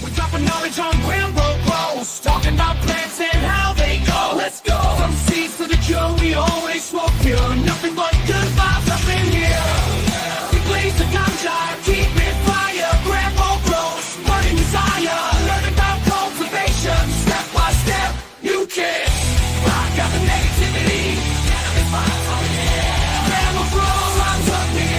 We're dropping knowledge on Grambo grows, talking about plants and how they go. Let's go. From seeds to the cure, we always smoke pure. Nothing but good vibes up in here. We blaze the ganja, keep it fire. Grambo grows, burning desire. Learn about cultivation, step by step. You can rock out the negativity. Cannabis vibes, oh yeah. Grambo grows, I'm something.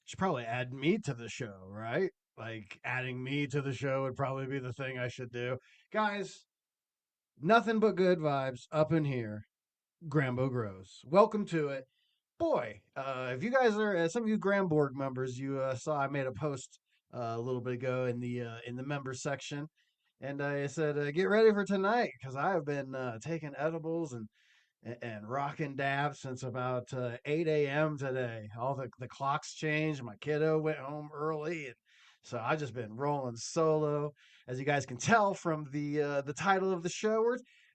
Should probably add me to the show, right? Like adding me to the show would probably be the thing I should do. Guys, nothing but good vibes up in here. Grambo grows. Welcome to it. Boy, if you guys are some of you GramBorg members, you saw I made a post a little bit ago in the member section, and I said get ready for tonight because I have been taking edibles and rocking dabs since about 8 a.m. today. All the clocks changed. My kiddo went home early, and so I just been rolling solo. As you guys can tell from the title of the show,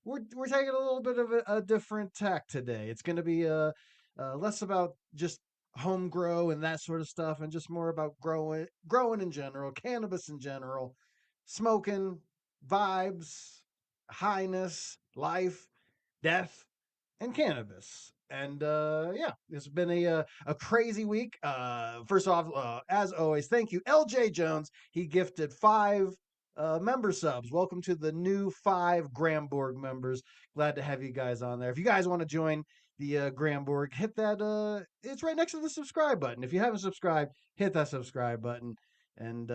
we're taking a little bit of a different tack today. It's going to be less about just home grow and that sort of stuff, and just more about growing in general, cannabis in general, smoking, vibes, highness, life, death, and cannabis. And yeah, it's been a crazy week. First off, as always, thank you, LJ Jones. He gifted 5 member subs. Welcome to the new 5 GramBorg members. Glad to have you guys on there. If you guys want to join the GramBorg, hit that. It's right next to the subscribe button. If you haven't subscribed, hit that subscribe button and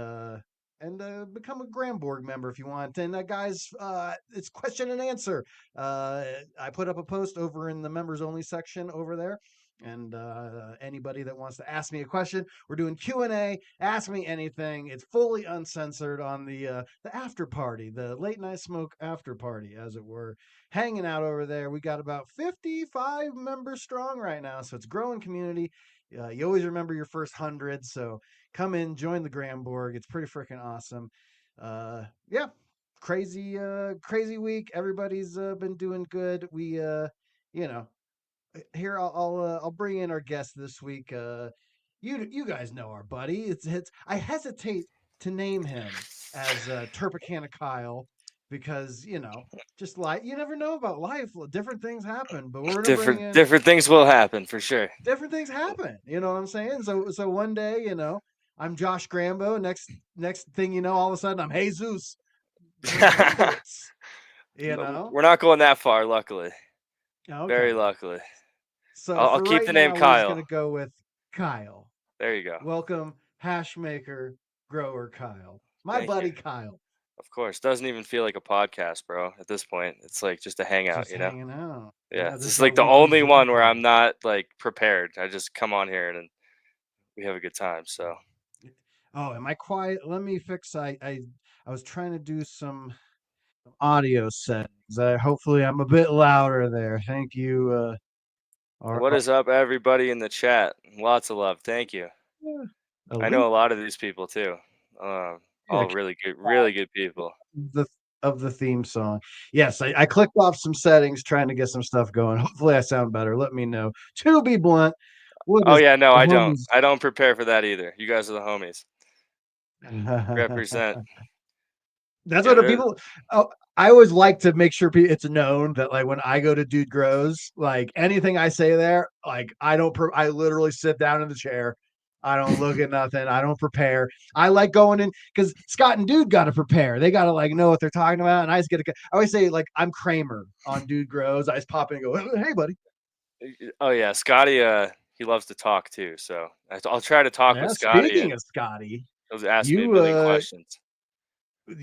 become a GramBorg member if you want. And guys, it's question and answer. I put up a post over in the members only section over there. And anybody that wants to ask me a question, we're doing Q&A. Ask me anything. It's fully uncensored on the after party, the late night smoke after party, as it were. Hanging out over there. We got about 55 members strong right now, so it's a growing community. You always remember your first 100, so come in, join the GramBorg. It's pretty freaking awesome. Yeah, crazy week. Everybody's been doing good. We here I'll bring in our guest this week. You guys know our buddy. It's I hesitate to name him as Terpicana Kyle because just like you never know about life. Different things happen, but we're gonna bring in different things will happen for sure. Different things happen. You know what I'm saying? So one day, I'm Josh Grambo. Next thing you know, all of a sudden I'm Jesus. We're not going that far, luckily. Okay. Very luckily. So I'll keep right the name now, Kyle. We're just gonna go with Kyle. There you go. Welcome, hash maker, grower Kyle. My buddy Kyle. Of course. Doesn't even feel like a podcast, bro. At this point, it's like just a hangout, just hanging out. Yeah, this is like the only one where I'm not like prepared. I just come on here and we have a good time. So. Oh, am I quiet? Let me fix. I was trying to do some audio settings. Hopefully, I'm a bit louder there. Thank you. What is up, everybody in the chat? Lots of love. Thank you. I know a lot of these people too. All really good people. Of the theme song. Yes, I clicked off some settings trying to get some stuff going. Hopefully I sound better. Let me know. To be blunt. Oh yeah, no, I don't. I don't prepare for that either. You guys are the homies. Represent. That's what the people. Oh, I always like to make sure it's known that like when I go to Dude Grows, like anything I say there, like I literally sit down in the chair. I don't look at nothing. I don't prepare. I like going in because Scott and Dude got to prepare. They got to like know what they're talking about. And I just I always say like I'm Kramer on Dude Grows. I just pop in and go, hey, buddy. Oh yeah, Scotty. He loves to talk too. So I'll try to talk with Scotty. Speaking of Scotty, he'll ask me a million questions.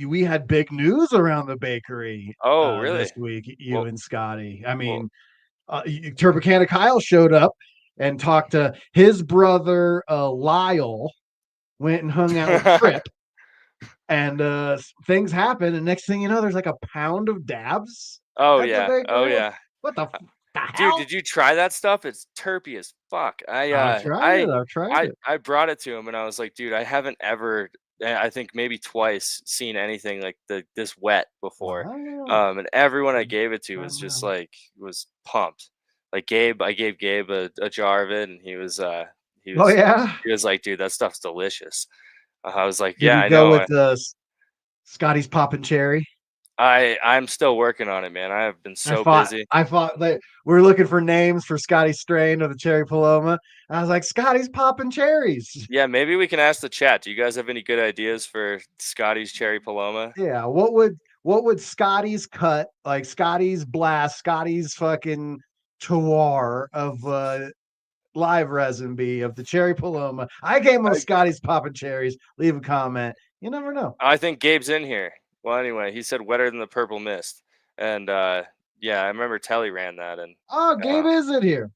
We had big news around the bakery. Oh, really? This week, and Scotty. I mean, Terpicana Kyle showed up and talked to his brother Lyle. Went and hung out with Trip. and things happen, and next thing you know, there's like a pound of dabs Oh at the yeah. big Oh wheel. yeah. What the Dude, hell? did you try that stuff? It's terpy as fuck. I've tried it. I've tried it. I brought it to him and I was like, dude, I haven't ever I think maybe twice seen anything like this wet before. Wow. And everyone I gave it to was just Wow. like was pumped. Like Gabe, I gave Gabe a jar of it and he Oh was yeah. he was like, dude, that stuff's delicious. I was like, Did yeah, you I go know. with Scotty's Poppin' Cherry? I'm still working on it, man. I have been so busy. I thought that we're looking for names for Scotty's strain of the cherry paloma. I was like, Scotty's popping cherries. Yeah, maybe we can ask the chat. Do you guys have any good ideas for Scotty's Cherry Paloma? Yeah, what would Scotty's cut, like Scotty's blast, Scotty's fucking terroir of live resin be of the cherry paloma? I came with I, Scotty's popping cherries. Leave a comment. You never know. I think Gabe's in here. Well, anyway, he said wetter than the purple mist, and yeah, I remember Telly ran that, and Oh, uh, Gabe is in here.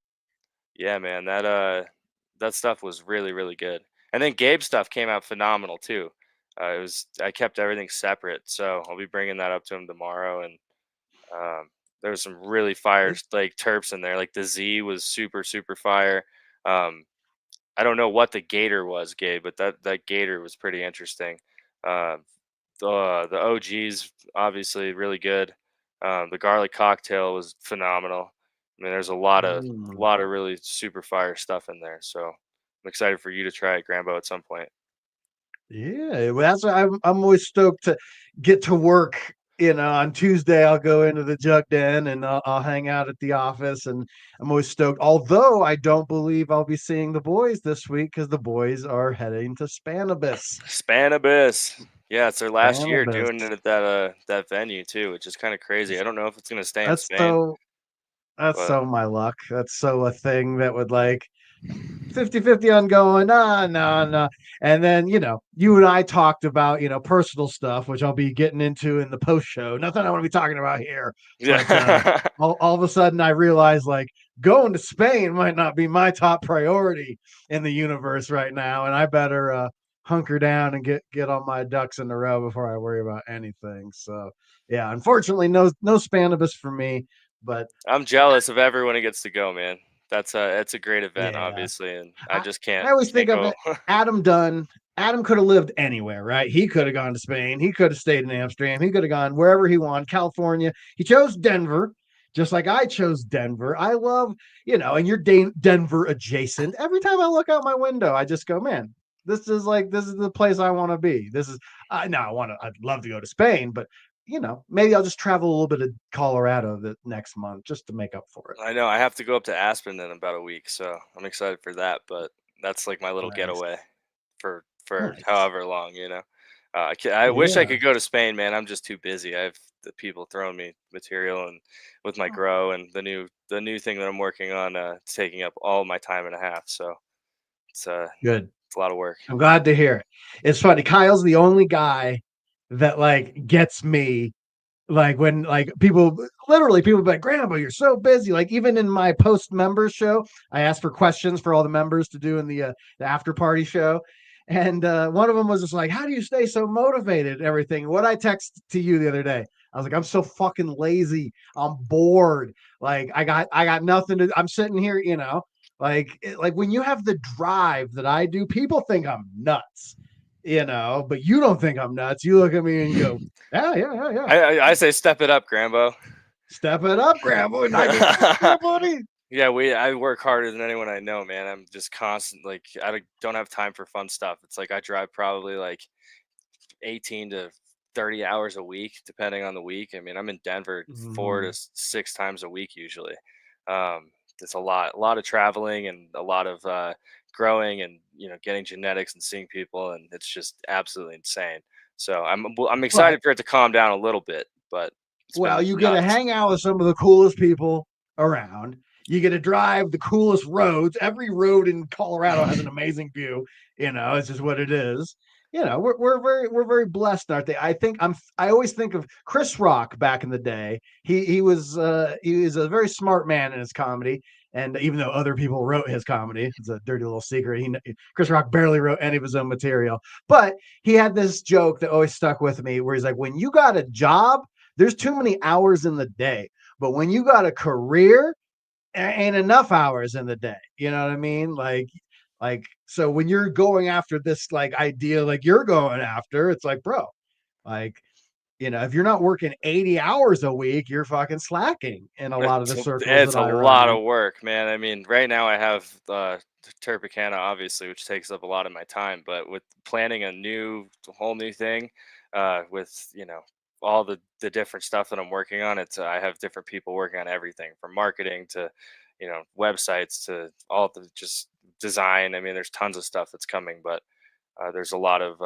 yeah, man, that stuff was really really good. And then Gabe's stuff came out phenomenal too. It was I kept everything separate, so I'll be bringing that up to him tomorrow, and um, there was some really fire like terps in there. Like the Z was super super fire. Um, I don't know what the gator was, Gabe, but that gator was pretty interesting. Uh, the OGs obviously really good. The garlic cocktail was phenomenal. I mean, there's Mm. lot of really super fire stuff in there. So I'm excited for you to try it, Grambo, at some point. Yeah, well, that's why I'm always stoked to get to work. On Tuesday I'll go into the Jug Den and I'll hang out at the office, and I'm always stoked. Although I don't believe I'll be seeing the boys this week because the boys are heading to Spanibus. Spanibus. Yeah, it's their last year doing Spanibus. it at that venue too, which is kind of crazy. I don't know if it's gonna stay in That's Spain, so that's but so my luck. That's so a thing that would like 50-50 on going, nah, nah, nah. And then, you and I talked about, personal stuff, which I'll be getting into in the post show. Nothing I want to be talking about here. But yeah. all of a sudden I realized like going to Spain might not be my top priority in the universe right now. And I better hunker down and get all my ducks in a row before I worry about anything. So yeah, unfortunately, no Spanibus for me. But I'm jealous of everyone who gets to go, man. It's a great event, yeah. obviously, and I I, just I always think can't of go. it. Adam Dunn. Adam could have lived anywhere, right? He could have gone to Spain. He could have stayed in Amsterdam. He could have gone wherever he wanted, California. He chose Denver, just like I chose Denver. I love, and you're Denver adjacent. Every time I look out my window, I just go, man, this is the place I want to be. This is, now I'd love to go to Spain, but maybe I'll just travel a little bit of Colorado the next month just to make up for it. I know I have to go up to Aspen in about a week, so I'm excited for that. But that's like my little Nice, getaway for nice. however long, I wish I Yeah. could go to Spain, man. I'm just too busy. I have the people throwing me material and with my grow and the new thing that I'm working on, it's taking up all my time and a half. So it's Good. it's a lot of work. I'm glad to hear it. It's funny. Kyle's the only guy that like gets me. Like when like people be like, Grandpa, you're so busy. Like even in my post members show, I asked for questions for all the members to do in the after party show. And one of them was just like, how do you stay so motivated? And everything. What I texted to you the other day, I was like, I'm so fucking lazy. I'm bored. Like I got nothing to. I'm sitting here, like when you have the drive that I do, people think I'm nuts, but you don't think I'm nuts. You look at me and you go, yeah, yeah, yeah, yeah. I say step it up, Grambo. Step it up, Grandpa. And I go, yeah, buddy. Yeah, I work harder than anyone I know, man. I'm just constant like don't have time for fun stuff. It's like I drive probably like 18 to 30 hours a week, depending on the week. I mean, I'm in Denver 4 to 6 times a week usually. It's a lot of traveling and a lot of growing and getting genetics and seeing people, and it's just absolutely insane. So I'm But excited for it to calm down a little bit, but it's well, been you get to nuts. hang out with some of the coolest people around. You get to drive the coolest roads. Every road in Colorado has an amazing view. It's just what it is. We're very blessed, aren't they? I always think of Chris Rock back in the day. He was a very smart man in his comedy, And even though other people wrote his comedy, it's a dirty little secret. Chris Rock barely wrote any of his own material, but he had this joke that always stuck with me, where he's like, "When you got a job, there's too many hours in the day, but when you got a career, there ain't enough hours in the day." You know what I mean? So when you're going after this like idea, like you're going after, it's like, bro, like, if you're not working 80 hours a week, you're fucking slacking in a lot of the circles It's that a I run lot in. of work, man. I mean, right now I have Terpicana, obviously, which takes up a lot of my time. But with planning a whole new thing, with all the different stuff that I'm working on, I have different people working on everything from marketing to websites to all the just design. I mean, there's tons of stuff that's coming, but there's a lot of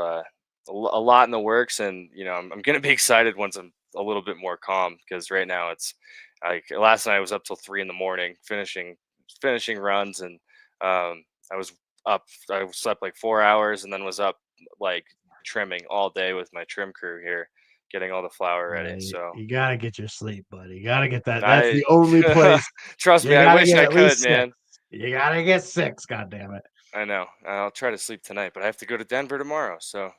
a lot in the works, and I'm gonna be excited once I'm a little bit more calm, because right now it's like last night I was up till 3 in the morning finishing runs, and I was up. I slept like 4 hours, and then was up like trimming all day with my trim crew here, getting all the flower ready. So You gotta get your sleep, buddy. You gotta get that. That's I the only place trust me, you I gotta wish get I at could, least six. man. You gotta get 6. God damn it. I know. I'll try to sleep tonight, but I have to go to Denver tomorrow, so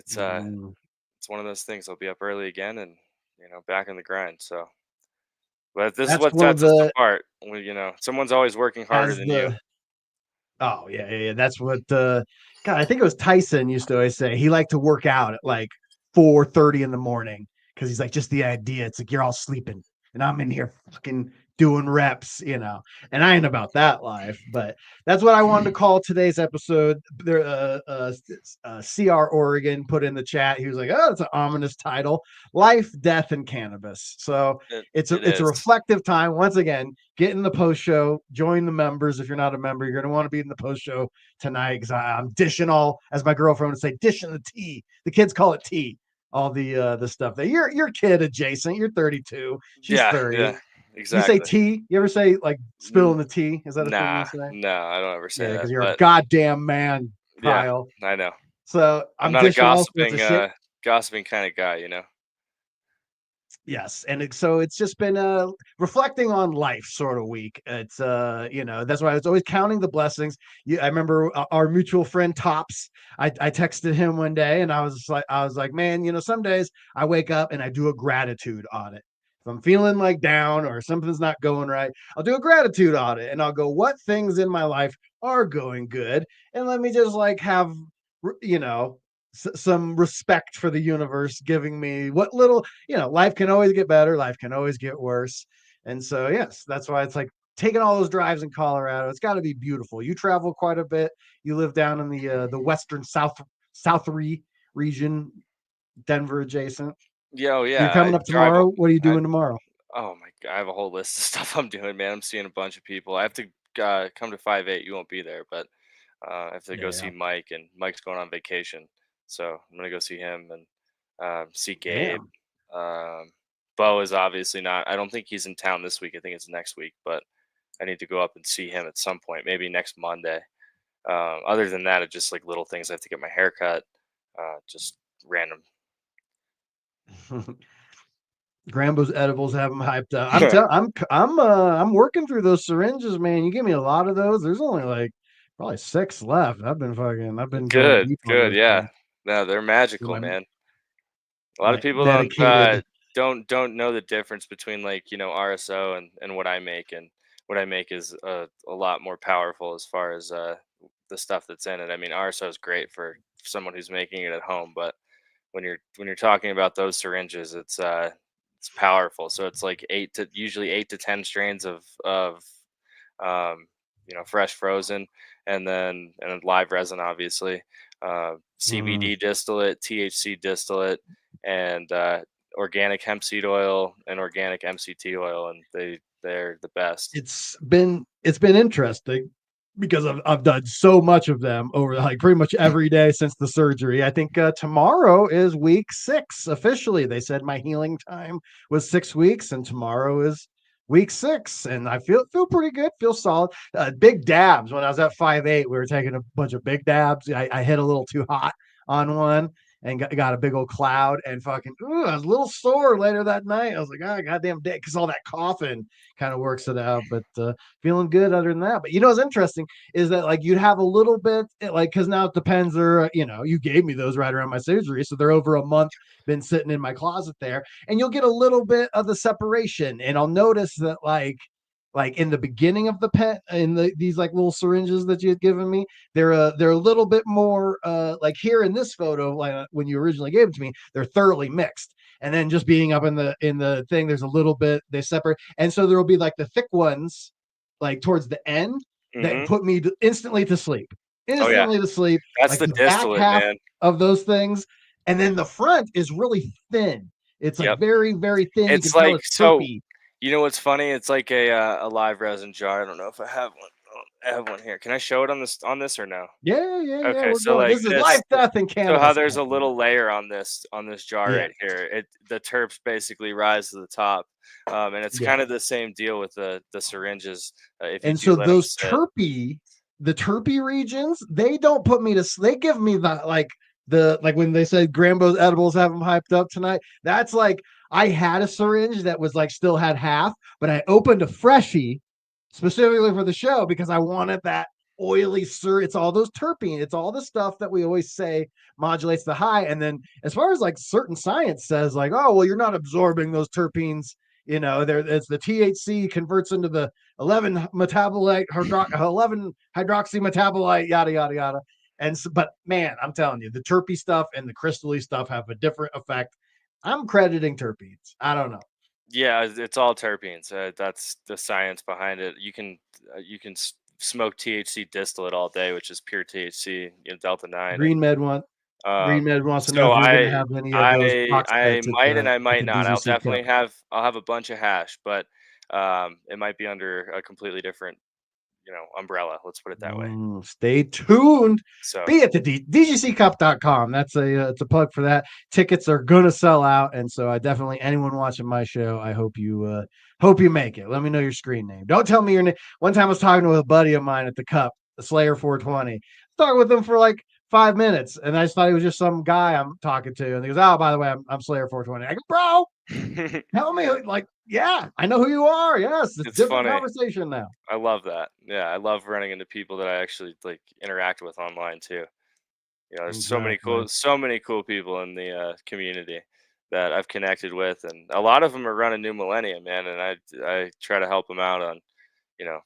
Mm. it's one of those things. I'll be up early again, and back in the grind. So, but this is That's what one of sets us the apart. Someone's always working harder as than you. the Oh, yeah. That's what God, I think it was Tyson used to always say he liked to work out at like 4:30 in the morning, because he's like, just the idea. It's like you're all sleeping and I'm in here fucking doing reps, and I ain't about that life. But that's what I wanted to call today's episode. There, CR Oregon put in the chat. He was like, "Oh, it's an ominous title: Life, Death, and Cannabis." So It it's a is. reflective time. Once again, get in the post show, join the members. If you're not a member, you're going to want to be in the post show tonight, because I'm dishing all, as my girlfriend would say, dishing the tea. The kids call it tea. All the stuff that you're kid adjacent. You're 32. She's Yeah, 30. yeah, You say exactly. tea? You ever say like spilling the tea? Is that a thing you Nah, say? no, I don't ever say Yeah, that. because you're a But goddamn man, yeah, Kyle. I know. So I'm I'm not a dishing all sorts of shit. gossiping kind of guy. Yes, and so it's just been reflecting on life sort of week. It's that's why I was always counting the blessings. I remember our mutual friend Tops. I texted him one day, and I was like, man, some days I wake up and I do a gratitude audit. If I'm feeling like down or something's not going right, I'll do a gratitude audit, and I'll go, what things in my life are going good, and let me just like have you know some respect for the universe giving me what little, life can always get better, life can always get worse. And so, yes, that's why it's like taking all those drives in Colorado. It's got to be beautiful. You travel quite a bit. You live down in the western region, Denver adjacent. Yeah, oh You're yeah, coming I up drive. tomorrow. What are you I doing tomorrow? Oh my god, I have a whole list of stuff I'm doing, man. I'm seeing a bunch of people. I have to come to 5/8. You won't be there, but I have to go see Yeah. Mike, and Mike's going on vacation, so I'm gonna go see him and see Gabe. Damn. Um, Bo is obviously not. I don't think he's in town this week. I think it's next week, but I need to go up and see him at some point, maybe next Monday. Other than that, it's just like little things. I have to get my hair cut, just random. Grambo's edibles have them hyped up. I'm working through those syringes, man. You give me a lot of those. There's only like probably 6 left. I've been going Good, deep on good, those yeah. things. No, they're So magical, my man. A lot of my people dedicated. don't know the difference between like RSO and what I make, and what I make is a lot more powerful as far as the stuff that's in it. I mean, RSO is great for someone who's making it at home, but when you're talking about those syringes, it's powerful. So it's like usually 8 to 10 strains of um, fresh frozen, and then live resin, obviously, Mm, CBD distillate, THC distillate, and organic hemp seed oil and organic MCT oil, and they're the best. it's been interesting because I've done so much of them over like pretty much every day since the surgery. I think tomorrow is week 6 officially. They said my healing time was 6 weeks, and tomorrow is week 6, and I feel pretty good. Feel solid. Big dabs. When I was at 5'8", we were taking a bunch of big dabs. I hit a little too hot on one and got a big old cloud and fucking, I was a little sore later that night. I was like, oh, goddamn day, because all that coughing kind of works it out. But feeling good other than that. But you know what's interesting is that like you'd have a little bit like, because now it depends, or you gave me those right around my surgery, so they're over a month been sitting in my closet there, and you'll get a little bit of the separation, and I'll notice that like in the beginning of the pen in these like little syringes that you had given me, they're a little bit more like here in this photo, like when you originally gave it to me, they're thoroughly mixed. And then just being up in the thing, there's a little bit, they separate. And so there will be like the thick ones like towards the end that put me instantly to sleep. Oh yeah, Instantly to sleep. that's Like the the back distillate, half man. of those things. And then the front is really thin. It's like Yep. very, very thin. You can It's tell like, it's so terpy. you know what's funny? It's like a live resin jar. I don't know if I have one. Oh, I have one here. Can I show it on this or no? Yeah. Okay, We're so going. like This is this. life, death, and So how cannabis. there's a little layer on this jar Yeah, right here. The terps basically rise to the top, and it's yeah. kind of the same deal with the syringes. If you And do so let them those sit. the terpy regions, they don't put me to. They give me the like when they said Grambo's edibles have them hyped up tonight. That's like I had a syringe that was like still had half, but I opened a freshie specifically for the show because I wanted that oily sir. It's all those terpene. It's all the stuff that we always say modulates the high. And then as far as like certain science says, like, oh well, you're not absorbing those terpenes. There it's the THC converts into the 11 metabolite 11 hydroxy metabolite, yada yada yada. And so, but man, I'm telling you, the terpy stuff and the crystally stuff have a different effect. I'm crediting terpenes. I don't know. Yeah, it's all terpenes. That's the science behind it. You can smoke THC distillate all day, which is pure THC, delta 9. And Green Med want Green um, Med wants to know so if you're going to have any of those box I pets might and I at might the not. DGC Cup. I'll have a bunch of hash, but it might be under a completely different umbrella. Let's put it that way. Stay tuned. So Be at the DGCcup.com. That's it's a plug for that. Tickets are gonna sell out, and so I definitely anyone watching my show, I hope you make it. Let me know your screen name. Don't tell me your name. One time I was talking to a buddy of mine at the Cup, the Slayer 420. Talking with him for like 5 minutes, and I just thought he was just some guy I'm talking to, and he goes, "Oh, by the way, I'm Slayer 420." I go, "Bro, tell me, like, yeah, I know who you are. Yes, it's it's different funny. conversation now." I love that. Yeah, I love running into people that I actually like interact with online too. There's Exactly. so many cool people in the community that I've connected with, and a lot of them are running New Millennium, man. And I try to help them out on,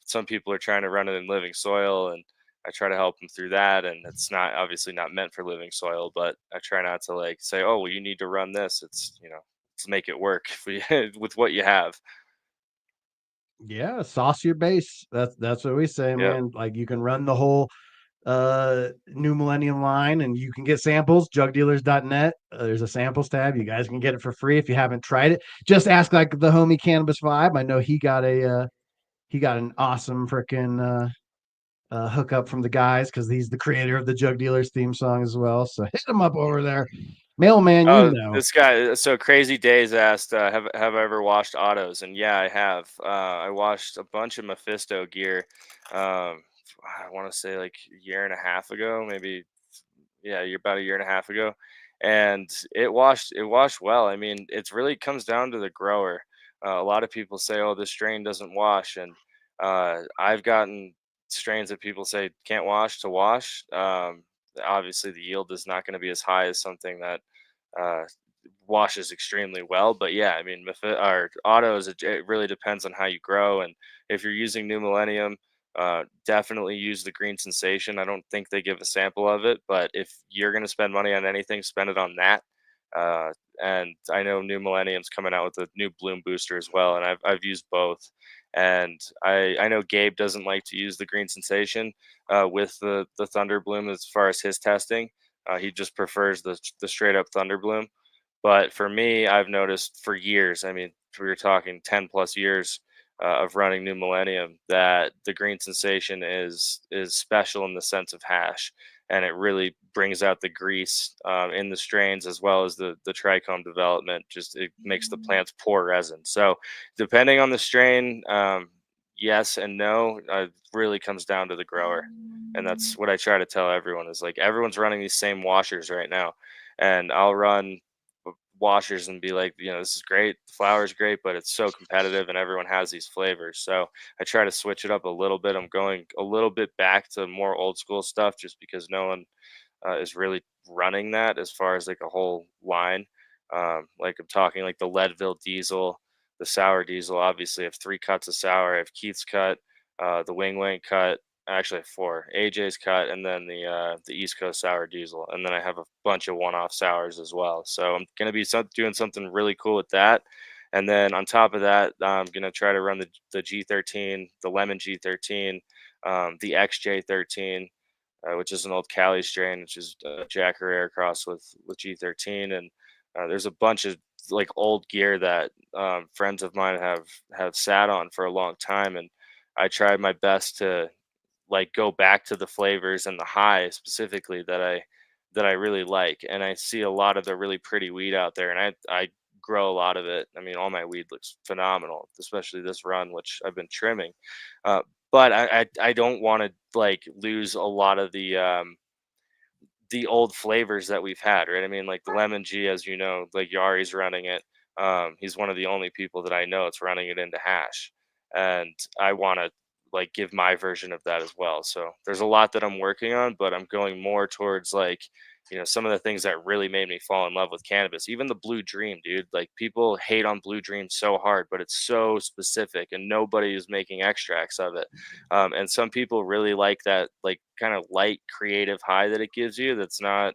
some people are trying to run it in living soil, and I try to help them through that. And it's not obviously not meant for living soil, but I try not to like say, oh, well, you need to run this. It's let's make it work with what you have. Yeah, sauce your base. That's what we say, Yep. man. Like you can run the whole New Millennium line and you can get samples, jugdealers.net. There's a samples tab. You guys can get it for free if you haven't tried it. Just ask like the homie Cannabis Vibe. I know he got an awesome freaking hookup from the guys because he's the creator of the Jug Dealers theme song as well. So hit him up over there. Mailman, you Oh, know. this guy. So Crazy Days asked, have I ever washed autos? And yeah, I have. I washed a bunch of Mephisto gear. I want to say like a year and a half ago, maybe. Yeah, about a year and a half ago, and it washed well. I mean, it really comes down to the grower. A lot of people say, "Oh, this strain doesn't wash," and I've gotten strains that people say can't wash to wash. Obviously, the yield is not going to be as high as something that uh, washes extremely well. But yeah, I mean, our autos, it really depends on how you grow. And if you're using New Millennium, definitely use the Green Sensation. I don't think they give a sample of it, but if you're going to spend money on anything, spend it on that. Uh, and I know New Millennium's coming out with a new Bloom booster as well, and I've used both. And I know Gabe doesn't like to use the Green Sensation with the Thunder Bloom as far as his testing. He just prefers the straight up Thunder Bloom. But for me, I've noticed for years, I mean, we were talking 10 plus years of running New Millennium, that the Green Sensation is special in the sense of hash, and it really brings out the grease in the strains as well as the trichome development. Just it makes the plants pour resin. So depending on the strain, yes and no. It really comes down to the grower, and that's what I try to tell everyone is like everyone's running these same washers right now, and I'll run washers and be like, this is great, the flower is great, but it's so competitive and everyone has these flavors. So I try to switch it up a little bit. I'm going a little bit back to more old school stuff just because no one is really running that as far as like a whole line. Like I'm talking like the Leadville diesel, the sour diesel. Obviously, I have 3 cuts of sour. I have Keith's cut, the Wing Wang cut. Actually, I have 4. AJ's cut, and then the East Coast sour diesel, and then I have a bunch of one-off sours as well. So I'm gonna be doing something really cool with that. And then on top of that, I'm gonna try to run the G13, the lemon G13, the XJ13, which is an old Cali strain, which is Jack Herrera cross with G13, and there's a bunch of like old gear that friends of mine have sat on for a long time, and I tried my best to like go back to the flavors and the high specifically that I really like, and I see a lot of the really pretty weed out there, and I grow a lot of it. I mean, all my weed looks phenomenal, especially this run, which I've been trimming. Uh, but I don't want to like lose a lot of the old flavors that we've had, right? I mean, like the lemon G, as you know, like Yari's running it. He's one of the only people that I know it's running it into hash, and I want to like give my version of that as well. So there's a lot that I'm working on, but I'm going more towards like some of the things that really made me fall in love with cannabis. Even the Blue Dream, dude. Like people hate on Blue Dream so hard, but it's so specific, and nobody is making extracts of it. And some people really like that, like kind of light creative high that it gives you. That's not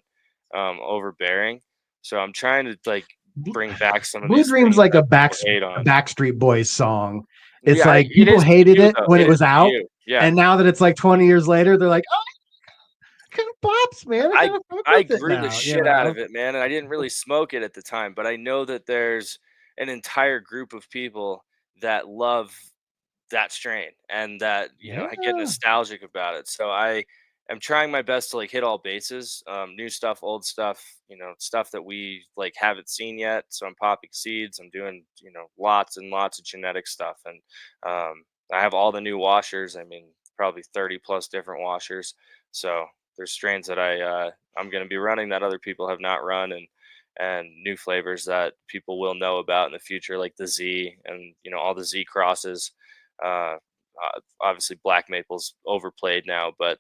overbearing. So I'm trying to like bring back some of Blue these Dream's things like that a people hate on. Backstreet Boys song. It's Yeah, like it people is to hated you it though. when It it was is to out, you. Yeah. and now that it's like 20 years later, they're like, "Oh, kind of pops, man. I I kind of fuck I with it grew the now," shit out of it, man, and I didn't really smoke it at the time, but I know that there's an entire group of people that love that strain and that, I get Yeah. nostalgic about it. So I am trying my best to like hit all bases, new stuff, old stuff, stuff that we like haven't seen yet. So I'm popping seeds. I'm doing, lots and lots of genetic stuff. And I have all the new washers. I mean, probably 30 plus different washers. So there's strains that I'm going to be running that other people have not run, and new flavors that people will know about in the future, like the Z and all the Z crosses. Obviously, Black Maple's overplayed now, but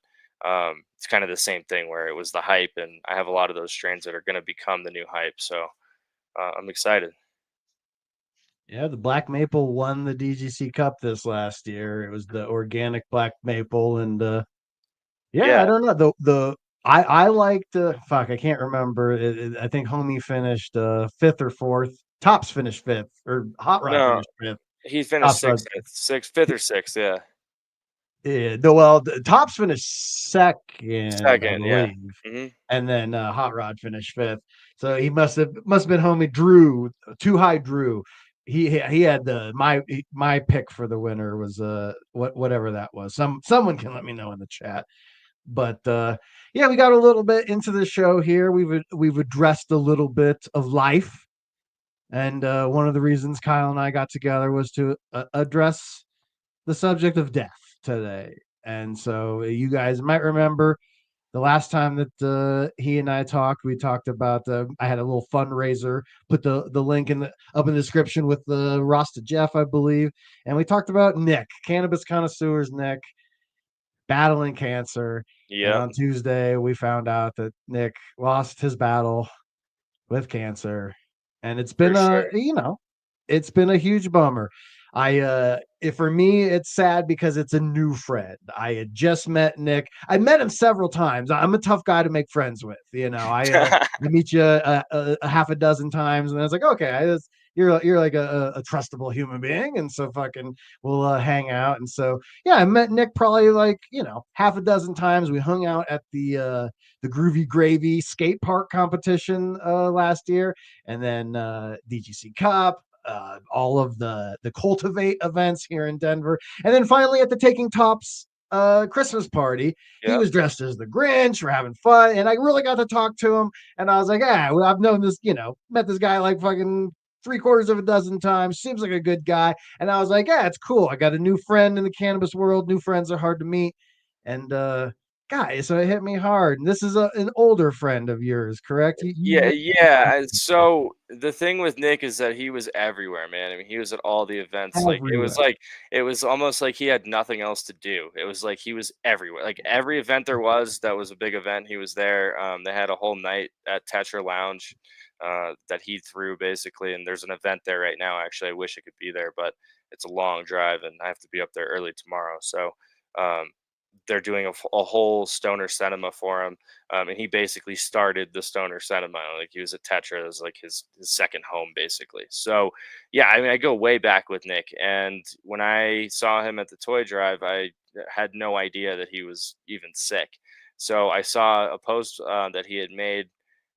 it's kind of the same thing where it was the hype, and I have a lot of those strains that are going to become the new hype. So I'm excited. Yeah, the Black Maple won the DGC Cup this last year. It was the organic Black Maple, and yeah, I Yeah, don't know I liked fuck, I can't remember. I think Homie finished fifth or fourth. Tops finished fifth, or Hot Rod no, finished fifth. he finished Tops Rod, sixth, sixth, fifth or sixth. Yeah, yeah, well, the Tops finished second, I second. Yeah. believe, Hmm. and then Hot Rod finished fifth. So he must have been Homie Drew, Too High Drew. He had my pick for the winner was whatever that was. Someone can let me know in the chat. But yeah, we got a little bit into the show here. We've addressed a little bit of life, and one of the reasons Kyle and I got together was to address the subject of death today. And so you guys might remember the last time that he and I talked, we talked about I had a little fundraiser. Put the link up in the description with the Rasta Jeff, I believe, and we talked about Nick, cannabis connoisseurs Nick, battling cancer. And Yep. on Tuesday, we found out that Nick lost his battle with cancer. And it's For been sure. it's been a huge bummer. For me, it's sad because it's a new friend. I had just met Nick. I met him several times. I'm a tough guy to make friends with. I meet you a half a dozen times, and I was like, okay, you're like a trustable human being, and so fucking we'll hang out. And so yeah, I met Nick probably like half a dozen times. We hung out at the Groovy Gravy skate park competition last year, and then DGC Cup, all of the Cultivate events here in Denver, and then finally at the Taking Tops Christmas party, he Yep. was dressed as the Grinch. We're having fun, and I really got to talk to him. And I was like, well, I've known this, met this guy like fucking 3/4 of a dozen times. Seems like a good guy. And I was like, yeah, it's cool. I got a new friend in the cannabis world. New friends are hard to meet. And guys, so it hit me hard. And this is an older friend of yours, correct? Yeah, yeah. So the thing with Nick is that he was everywhere, man. I mean, he was at all the events. Everywhere. Like it was almost like he had nothing else to do. It was like he was everywhere. Like every event there was that was a big event, he was there. They had a whole night at TWITxTER Lounge that he threw basically, and there's an event there right now. Actually, I wish I could be there, but it's a long drive, and I have to be up there early tomorrow. So. Um, they're doing a whole stoner cinema for him, and he basically started the stoner cinema. Like he was at Tetra, it was like his second home basically. So yeah, I mean I go way back with Nick, and when I saw him at the toy drive, I had no idea that he was even sick. So I saw a post that he had made.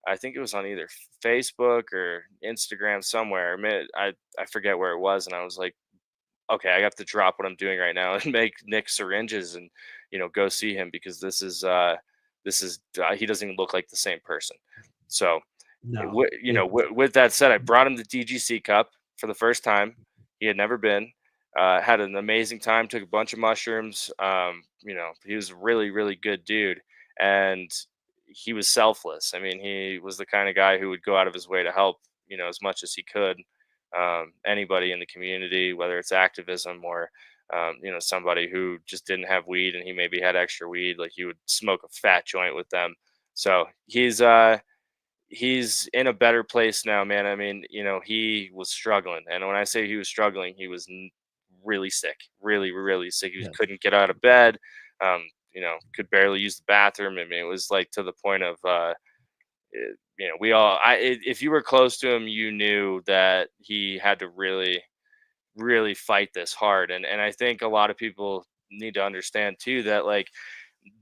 I think it was on either Facebook or Instagram somewhere. I forget where it was, and I was like, okay, I have to drop what I'm doing right now and make Nick syringes and go see him because he doesn't even look like the same person. So No. with that said, I brought him the DGC Cup for the first time. He had never been. Had an amazing time. Took a bunch of mushrooms. He was a really really good dude, and he was selfless. I mean, he was the kind of guy who would go out of his way to help as much as he could. Anybody in the community, whether it's activism or somebody who just didn't have weed and he maybe had extra weed, like he would smoke a fat joint with them. So he's in a better place now, man. I mean, he was struggling, and when I say he was struggling, he was really sick, really really sick. He Yes. couldn't get out of bed. Could barely use the bathroom. I mean, it was like to the point of if you were close to him, you knew that he had to really really fight this hard. And I think a lot of people need to understand too that like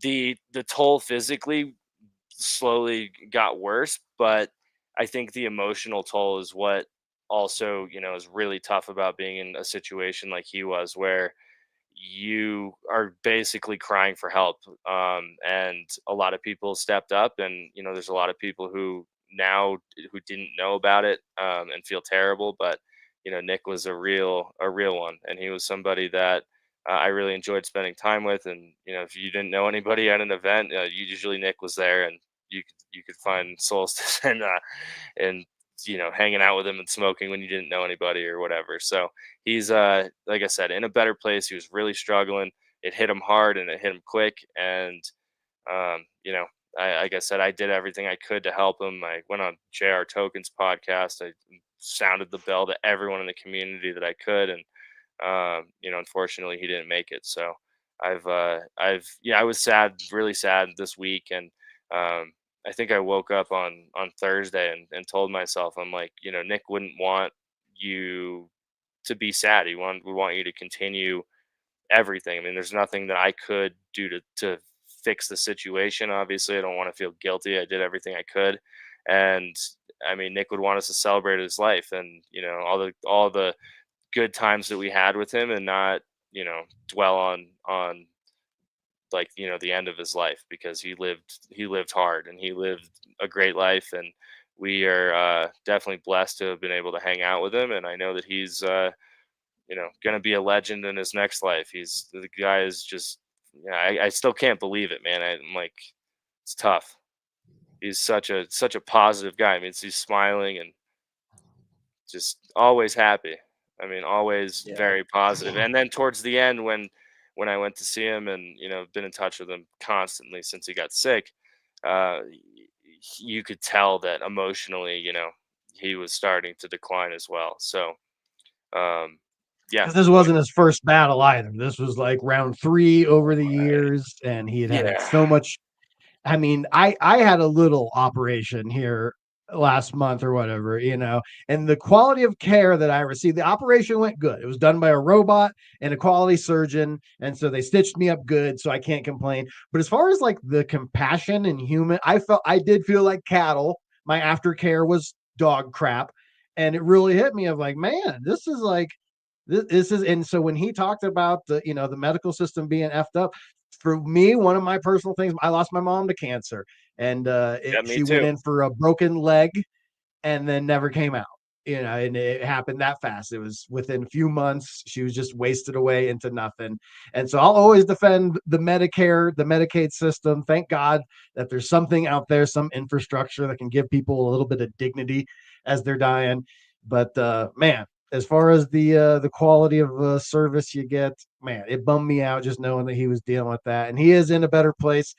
the toll physically slowly got worse, but I think the emotional toll is what also is really tough about being in a situation like he was, where you are basically crying for help. And a lot of people stepped up, and there's a lot of people who didn't know about it, and feel terrible. But Nick was a real one, and he was somebody that I really enjoyed spending time with. And if you didn't know anybody at an event, usually Nick was there, and you could find solstice and hanging out with him and smoking when you didn't know anybody or whatever. So he's like I said, in a better place. He was really struggling. It hit him hard and it hit him quick. And um, you know, like I said, I did everything I could to help him. I went on JR Token's podcast. I sounded the bell to everyone in the community that I could, and unfortunately, he didn't make it. So I was sad, really sad this week, and I think I woke up on Thursday and told myself, I'm like, Nick wouldn't want you to be sad. Would want you to continue everything. I mean, there's nothing that I could do to fix the situation. Obviously, I don't want to feel guilty. I did everything I could, and I mean, Nick would want us to celebrate his life and all the good times that we had with him, and not dwell on like the end of his life, because he lived hard and he lived a great life. And we are definitely blessed to have been able to hang out with him, and I know that he's going to be a legend in his next life. The guy is just, I still can't believe it, man. I'm like, it's tough. He's such a positive guy. I mean, he's smiling and just always happy. I mean, always Yeah. very positive. And then towards the end, when I went to see him, and been in touch with him constantly since he got sick, uh, you could tell that emotionally, he was starting to decline as well. So, yeah, Because this wasn't his first battle either. This was like round 3 over the years, and he had yeah, so much. I mean, I had a little operation here last month or whatever, and the quality of care that I received, the operation went good. It was done by a robot and a quality surgeon, and so they stitched me up good, so I can't complain. But as far as like the compassion and human, I did feel like cattle. My aftercare was dog crap, and it really hit me of like, man, this is like this is. And so when he talked about the medical system being effed up, for me, one of my personal things, I lost my mom to cancer, and yeah, me she went too. in for a broken leg and then never came out. and it happened that fast. It was within a few months. She was just wasted away into nothing. And so I'll always defend the Medicare, the Medicaid system. Thank God that there's something out there, some infrastructure that can give people a little bit of dignity as they're dying. But man, as far as the quality of service you get, man, it bummed me out just knowing that he was dealing with that. And he is in a better place.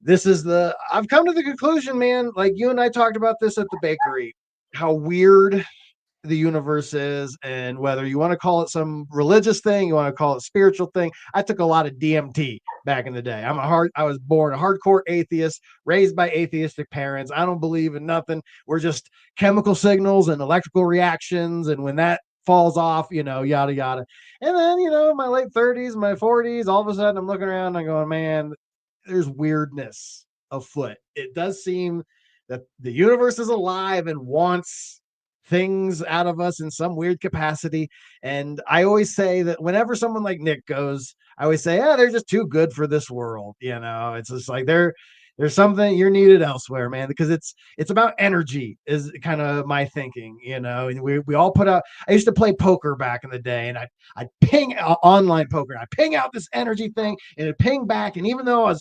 I've come to the conclusion, man, like you and I talked about this at the bakery, how weird the universe is, and whether you want to call it some religious thing, you want to call it spiritual thing. I took a lot of DMT back in the day. I was born a hardcore atheist, raised by atheistic parents. I don't believe in nothing. We're just chemical signals and electrical reactions, and when that falls off, yada yada. And then, in my late 30s, my 40s, all of a sudden I'm looking around and I'm going, man, there's weirdness afoot. It does seem that the universe is alive and wants things out of us in some weird capacity. And I always say that whenever someone like Nick goes, I always say, they're just too good for this world. It's just like there's something you're needed elsewhere, man, because it's about energy is kind of my thinking, and we all put out. I used to play poker back in the day, and I'd ping online poker. I ping out this energy thing and it ping back. And even though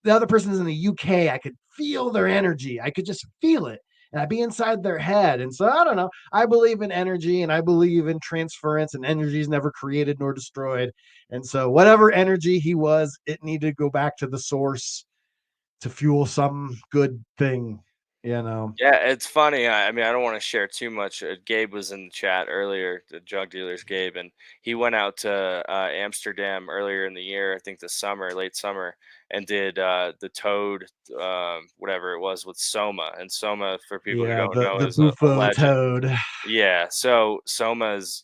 the other person's in the UK, I could feel their energy. I could just feel it. And I'd be inside their head. And so I don't know. I believe in energy and I believe in transference, and energy is never created nor destroyed. And so whatever energy he was, it needed to go back to the source to fuel some good thing, Yeah, it's funny. I mean, I don't want to share too much. Gabe was in the chat earlier, the Jug Dealers Gabe, and he went out to Amsterdam earlier in the year, I think the summer, late summer, and did the Toad, whatever it was, with Soma. And Soma, for people who Yeah, don't know, the is a Bufo legend. toad. Yeah, so Soma is,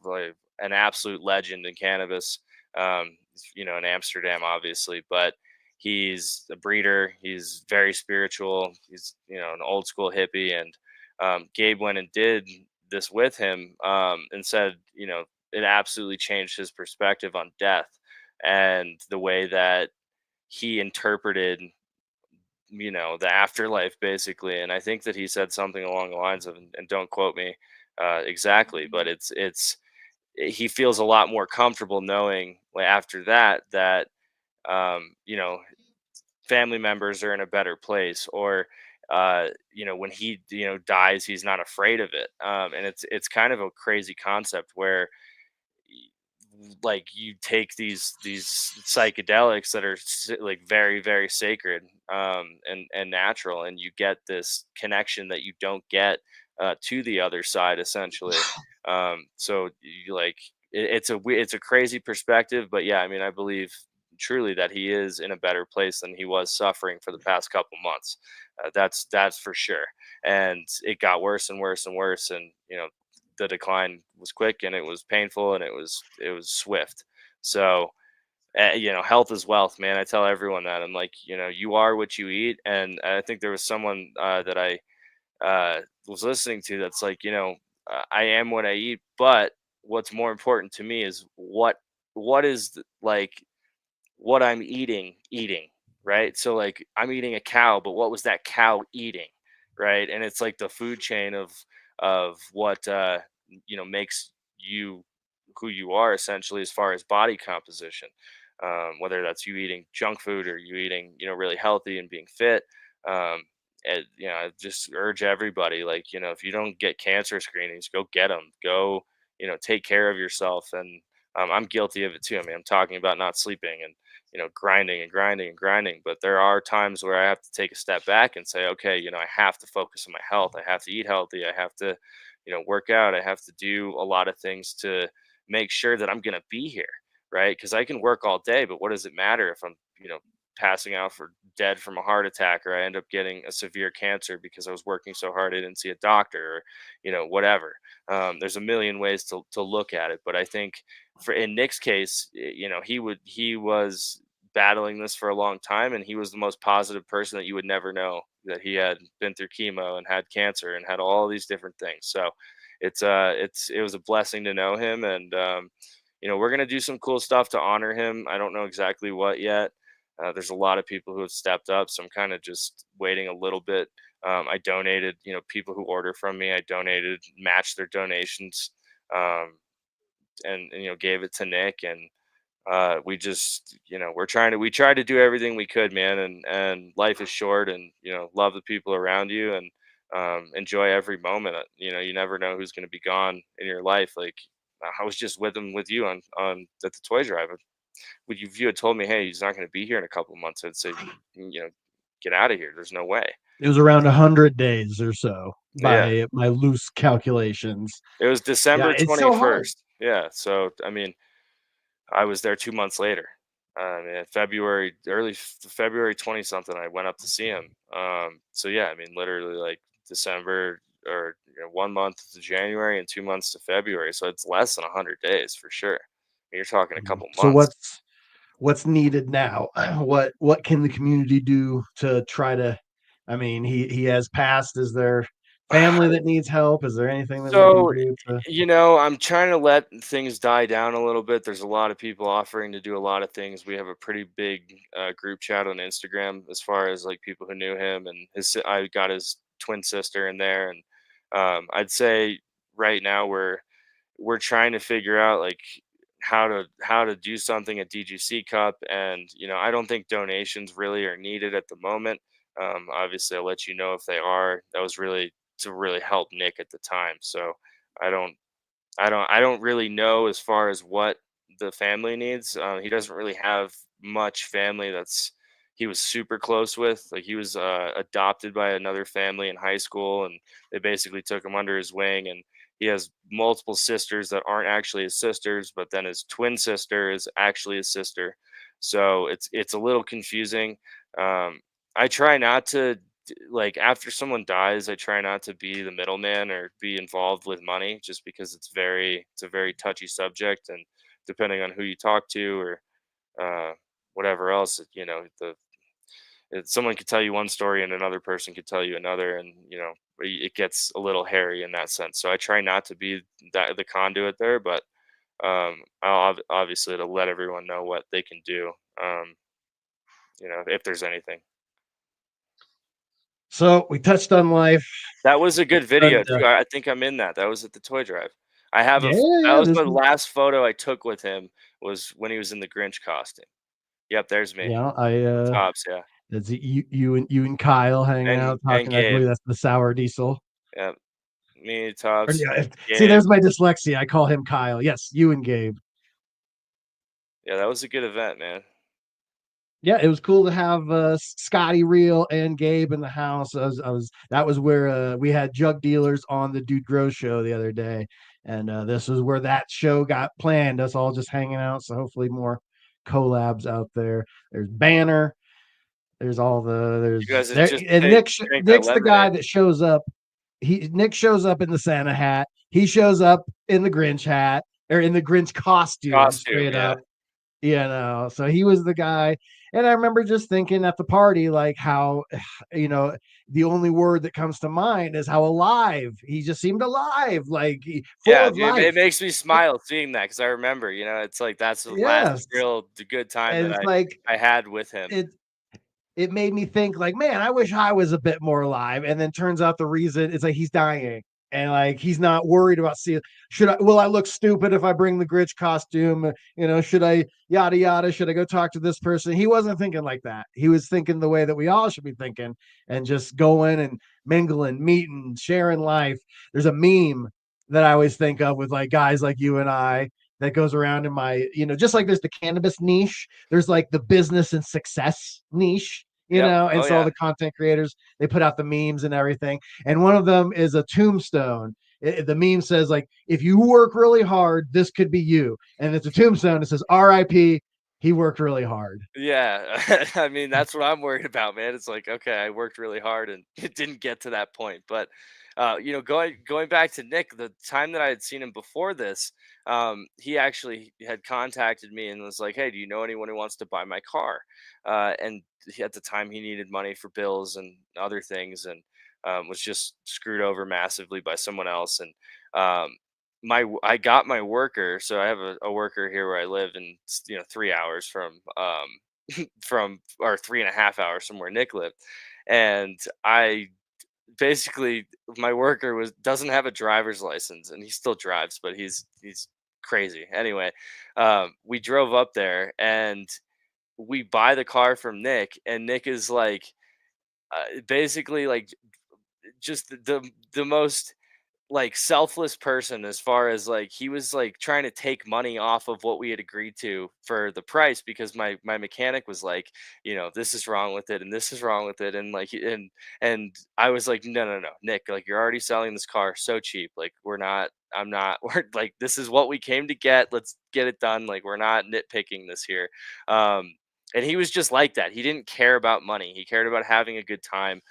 like an absolute legend in cannabis, in Amsterdam, obviously, but he's a breeder. He's very spiritual. He's, an old school hippie. And Gabe went and did this with him, and said, it absolutely changed his perspective on death and the way that he interpreted, the afterlife, basically. And I think that he said something along the lines of, and don't quote me exactly, but he feels a lot more comfortable knowing, like, after that, family members are in a better place, or when he dies, he's not afraid of it. And it's kind of a crazy concept where, like, you take these psychedelics that are like very, very sacred, and natural, and you get this connection that you don't get to the other side, essentially. So you like it's a crazy perspective, but yeah, I mean, I believe truly that he is in a better place than he was suffering for the past couple months. That's for sure. And it got worse and worse and worse, and the decline was quick, and it was painful, and it was swift. So health is wealth, man. I tell everyone that. I'm like, you are what you eat. And I think there was someone that I was listening to that's like, I am what I eat, but what's more important to me is what is like what I'm eating, right? So, like, I'm eating a cow, but what was that cow eating, right? And it's like the food chain of what makes you who you are, essentially, as far as body composition. Whether that's you eating junk food or you eating really healthy and being fit. And I just urge everybody, like, if you don't get cancer screenings, go get them. Go, take care of yourself. And I'm guilty of it too. I mean, I'm talking about not sleeping and grinding and grinding and grinding. But there are times where I have to take a step back and say, okay, I have to focus on my health. I have to eat healthy. I have to, work out. I have to do a lot of things to make sure that I'm going to be here, right? Because I can work all day, but what does it matter if I'm, passing out for dead from a heart attack, or I end up getting a severe cancer because I was working so hard I didn't see a doctor, or whatever. There's a million ways to look at it, but I think in Nick's case, he was battling this for a long time, and he was the most positive person that you would never know, that he had been through chemo and had cancer and had all these different things. So it was a blessing to know him. And we're gonna do some cool stuff to honor him. I don't know exactly what yet. There's a lot of people who have stepped up, so I'm kind of just waiting a little bit I donated, people who order from me, I donated, matched their donations, um, and gave it to Nick. And we just, we tried to do everything we could, man. And life is short, and love the people around you, and enjoy every moment. You never know who's going to be gone in your life. Like, I was just with you on at the toy drive. Would you, if you had told me, hey, he's not going to be here in a couple months, I'd say, get out of here. There's no way. It was around 100 days or so Yeah, by my loose calculations. it was Yeah, December it's so hard. 21st. Yeah, so I mean, I was there 2 months later. In February, February 20 something, I went up to see him. So yeah, I mean, literally like December, or 1 month to January and 2 months to February. So it's less than 100 days for sure. You're talking a couple So months. what's needed now? What can the community do to try to, I mean, he has passed. Is there family that needs help? Is there anything that we can So, do to I'm trying to let things die down a little bit. There's a lot of people offering to do a lot of things. We have a pretty big group chat on Instagram, as far as like people who knew him, and I got his twin sister in there. And I'd say right now we're trying to figure out like how to do something at DGC Cup. And I don't think donations really are needed at the moment. Obviously, I'll let you know if they are. That was really to really help Nick at the time. So I don't I don't really know as far as what the family needs. He doesn't really have much family that's he was super close with. Like, he was adopted by another family in high school, and they basically took him under his wing. And he has multiple sisters that aren't actually his sisters, but then his twin sister is actually his sister. So it's a little confusing. Um, I try not to like, after someone dies, I try not to be the middleman or be involved with money, just because it's a very touchy subject. And depending on who you talk to, or whatever else, someone could tell you one story and another person could tell you another. And it gets a little hairy in that sense. So I try not to be the conduit there. But obviously, to let everyone know what they can do, if there's anything. so we touched on life. That was a good And video too. I think I'm in that. That was at the toy drive. I have a yeah, ph That yeah, was this the is, last photo I took with him, was when he was in the Grinch costume. Yep, there's me. I Tops, yeah. it's you and Kyle hanging And out talking. I Gabe. believe that's the sour diesel. Yep. Me, Or, Tops, yeah, see, Gabe. there's my dyslexia. I call him Kyle. Yes, you and Gabe. Yeah, that was a good event, man. Yeah, it was cool to have Scotty Real and Gabe in the house. That was where we had Jug Dealers on the Dude Grow show the other day, and this is where that show got planned. Us all just hanging out. So hopefully more collabs out there. There's Banner. There's all the You guys have there, just and drank that Nick's the guy lemonade that shows up. Nick shows up in the Santa hat. He shows up in the Grinch hat, or in the Grinch costume, costume, straight yeah. up. So he was the guy. And I remember just thinking at the party, like, how, the only word that comes to mind is how alive he just seemed alive, like, full Yeah, of it life. makes me smile seeing that, because I remember, it's like that's the last Yes. real good time And that it's like, I had with him. it it made me think, like, man, I wish I was a bit more alive. And then turns out the reason it's like he's dying, and like he's not worried about seeing, will I look stupid if I bring the Grinch costume? Should I yada yada? Should I go talk to this person? He wasn't thinking like that. He was thinking the way that we all should be thinking, and just going and mingling, meeting, sharing life. There's a meme that I always think of with like guys like you and I, that goes around in my, just like there's the cannabis niche, there's like the business and success niche, Yep. and Oh, so all yeah. the content creators, they put out the memes and everything. And one of them is a tombstone. The meme says, like, if you work really hard, this could be you. And it's a tombstone. It says, RIP, he worked really hard. Yeah, I mean, that's what I'm worried about, man. It's like, okay, I worked really hard and it didn't get to that point. But going back to Nick, the time that I had seen him before this, he actually had contacted me and was like, "Hey, do you know anyone who wants to buy my car?" And at the time, he needed money for bills and other things, and was just screwed over massively by someone else. And um, I got my worker, so I have a worker here where I live, and 3 hours from from or 3.5 hours from where Nick lived. And I basically my worker doesn't have a driver's license, and he still drives, but he's crazy. Anyway, we drove up there and we buy the car from Nick, and Nick is like, basically like just the most like selfless person, as far as like he was like trying to take money off of what we had agreed to for the price, because my mechanic was like, this is wrong with it and this is wrong with it, and like and I was like, no, Nick, like you're already selling this car so cheap, like I'm not we're like, this is what we came to get, let's get it done, like we're not nitpicking this here. And he was just like that. He didn't care about money, he cared about having a good time.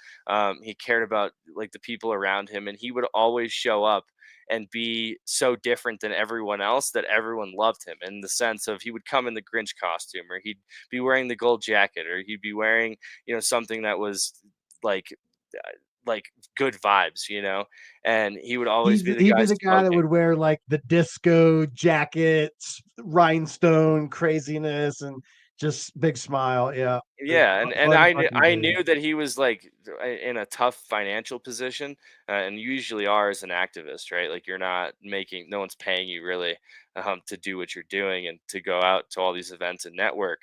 He cared about like the people around him, and he would always show up and be so different than everyone else that everyone loved him, in the sense of he would come in the Grinch costume, or he'd be wearing the gold jacket, or he'd be wearing something that was like like good vibes, and he would always be the He'd guy be the guy that smoking. would wear like the disco jackets, rhinestone craziness, and just big smile. Yeah, Yeah, and fun I fucking I dude. knew that he was like in a tough financial position, and you usually are as an activist, right? Like you're not making, no one's paying you really, to do what you're doing and to go out to all these events and network.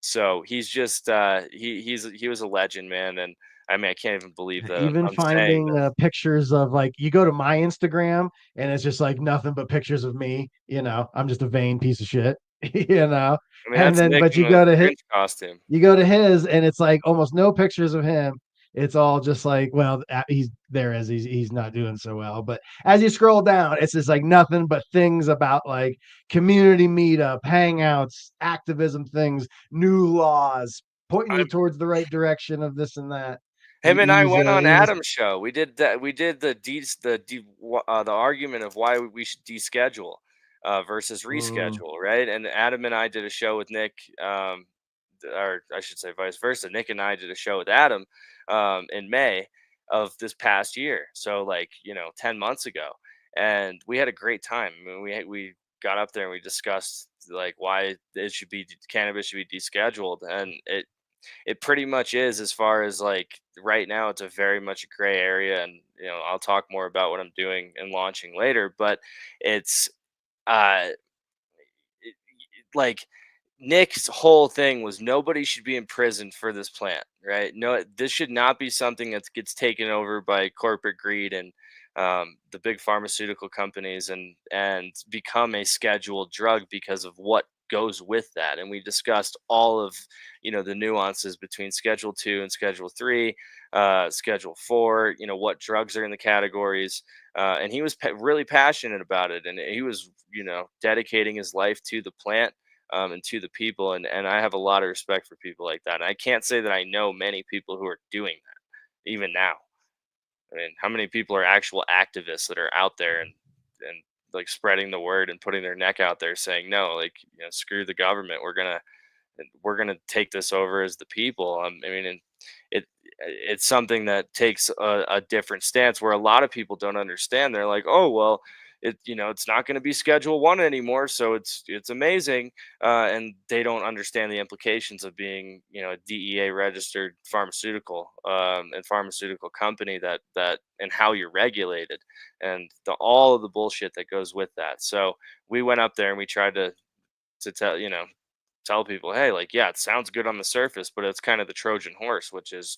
So he's just he was a legend, man, and I mean I can't even believe that Even I'm saying finding this. pictures of like you go to my Instagram and it's just like nothing but pictures of me. I'm just a vain piece of shit. you know, I mean and that's then Nick but in the Grinch costume. you go to his and it's like almost no pictures of him. It's all just like, well, he's there as he's not doing so well. But as you scroll down, it's just like nothing but things about like community meetup, hangouts, activism things, new laws, pointing you towards the right direction of this and that. Him and I went on He's Adam's show. We did that. We did the argument of why we should deschedule versus mm, reschedule, right? And Adam and I did a show with Nick, or I should say vice versa. Nick and I did a show with Adam in May of this past year. So like 10 months ago, and we had a great time. I mean, we got up there and we discussed like why cannabis should be descheduled, and it pretty much is, as far as like right now it's a very much a gray area, and I'll talk more about what I'm doing and launching later, but it's uh like Nick's whole thing was nobody should be in prison for this plant, right? No, this should not be something that gets taken over by corporate greed and the big pharmaceutical companies, and become a scheduled drug because of what goes with that. And we discussed all of the nuances between Schedule 2 and Schedule 3, Schedule 4. What drugs are in the categories, and he was really passionate about it, and he was dedicating his life to the plant, and to the people. And I have a lot of respect for people like that. And I can't say that I know many people who are doing that even now. I mean, how many people are actual activists that are out there and like spreading the word and putting their neck out there saying no, like screw the government. We're gonna take this over as the people. I mean, and it's something that takes a different stance, where a lot of people don't understand. They're like, oh well, it's not going to be Schedule 1 anymore, so it's amazing, and they don't understand the implications of being a DEA registered pharmaceutical, and pharmaceutical company, that and how you're regulated, and all of the bullshit that goes with that. So we went up there and we tried to tell people, hey, like, yeah, it sounds good on the surface, but it's kind of the Trojan horse, which is,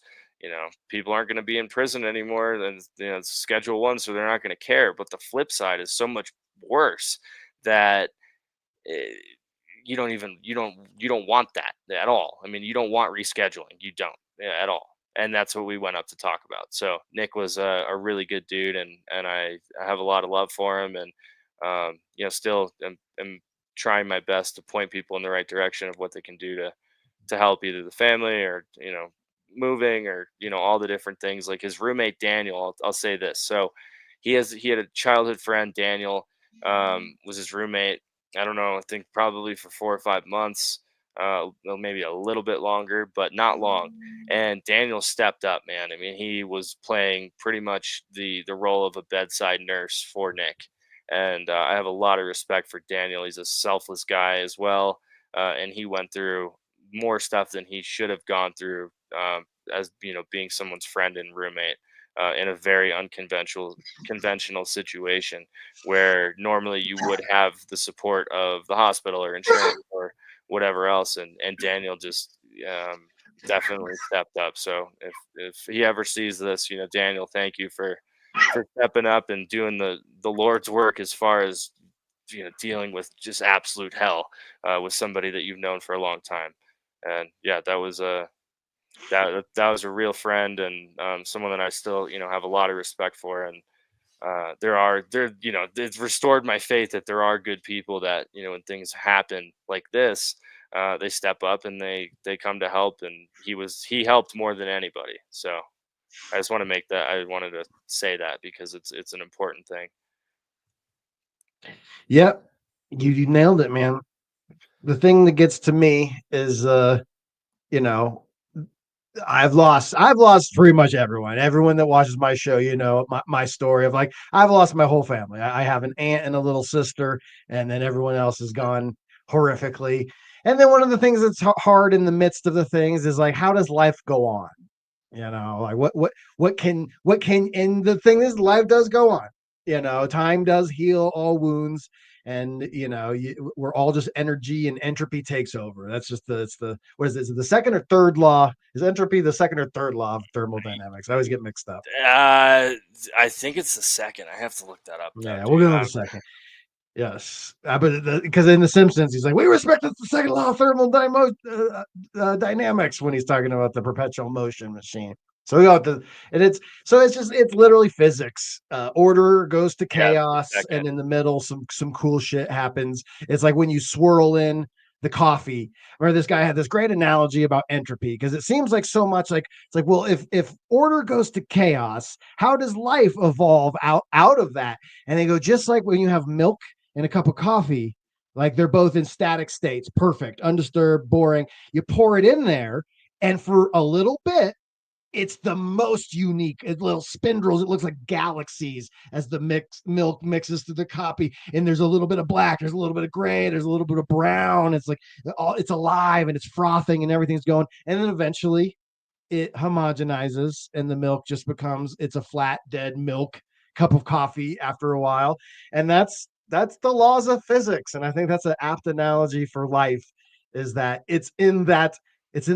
people aren't going to be in prison anymore. And, it's Schedule 1, so they're not going to care. But the flip side is so much worse, that eh, you don't want that at all. I mean, you don't want rescheduling. You don't, yeah, at all. And that's what we went up to talk about. So Nick was a really good dude, and I have a lot of love for him, and still am trying my best to point people in the right direction of what they can do to help either the family, or moving, or all the different things. Like his roommate Daniel, I'll say this. So he had a childhood friend, Daniel, was his roommate. I don't know, I think probably for 4 or 5 months, well, maybe a little bit longer, but not long. And Daniel stepped up, man. I mean, he was playing pretty much the role of a bedside nurse for Nick. And I have a lot of respect for Daniel. He's a selfless guy as well, and he went through more stuff than he should have gone through, as being someone's friend and roommate. in a very conventional situation where normally you would have the support of the hospital or insurance or whatever else. And Daniel just definitely stepped up. So if he ever sees this, Daniel, thank you for stepping up and doing the Lord's work as far as dealing with just absolute hell with somebody that you've known for a long time. And yeah, that was a real friend, and someone that I still have a lot of respect for. And it's restored my faith that there are good people that when things happen like this, they step up and they come to help. And he helped more than anybody. So I wanted to say that because it's an important thing. Yep. You nailed it, man. The thing that gets to me is, you know, I've lost pretty much everyone that watches my show, my story of like, I've lost my whole family. I have an aunt and a little sister, and then everyone else has gone horrifically. And then one of the things that's hard in the midst of the things is like, how does life go on? Like what can, and the thing is, life does go on. Time does heal all wounds, and we're all just energy, and entropy takes over. That's just what is it? Is it the second or third law? Is entropy the second or third law of thermodynamics? I always get mixed up. I think it's the second. I have to look that up. Yeah, we'll go to the second. Yes, but because in The Simpsons, he's like, "We respect the second law of thermodynamics" when he's talking about the perpetual motion machine. So we got it's literally physics. Order goes to chaos, and in the middle, some cool shit happens. It's like when you swirl in the coffee. Or this guy had this great analogy about entropy, because it seems like so much like it's like, well, if order goes to chaos, how does life evolve out of that? And they go, just like when you have milk and a cup of coffee, like they're both in static states, perfect, undisturbed, boring. You pour it in there, and for a little bit, it's the most unique. It's little spindles. It looks like galaxies as the milk mixes through the coffee. And there's a little bit of black. There's a little bit of gray. There's a little bit of brown. It's like it's alive and it's frothing and everything's going. And then eventually it homogenizes and the milk just it's a flat, dead milk cup of coffee after a while. And that's the laws of physics. And I think that's an apt analogy for life, is that it's in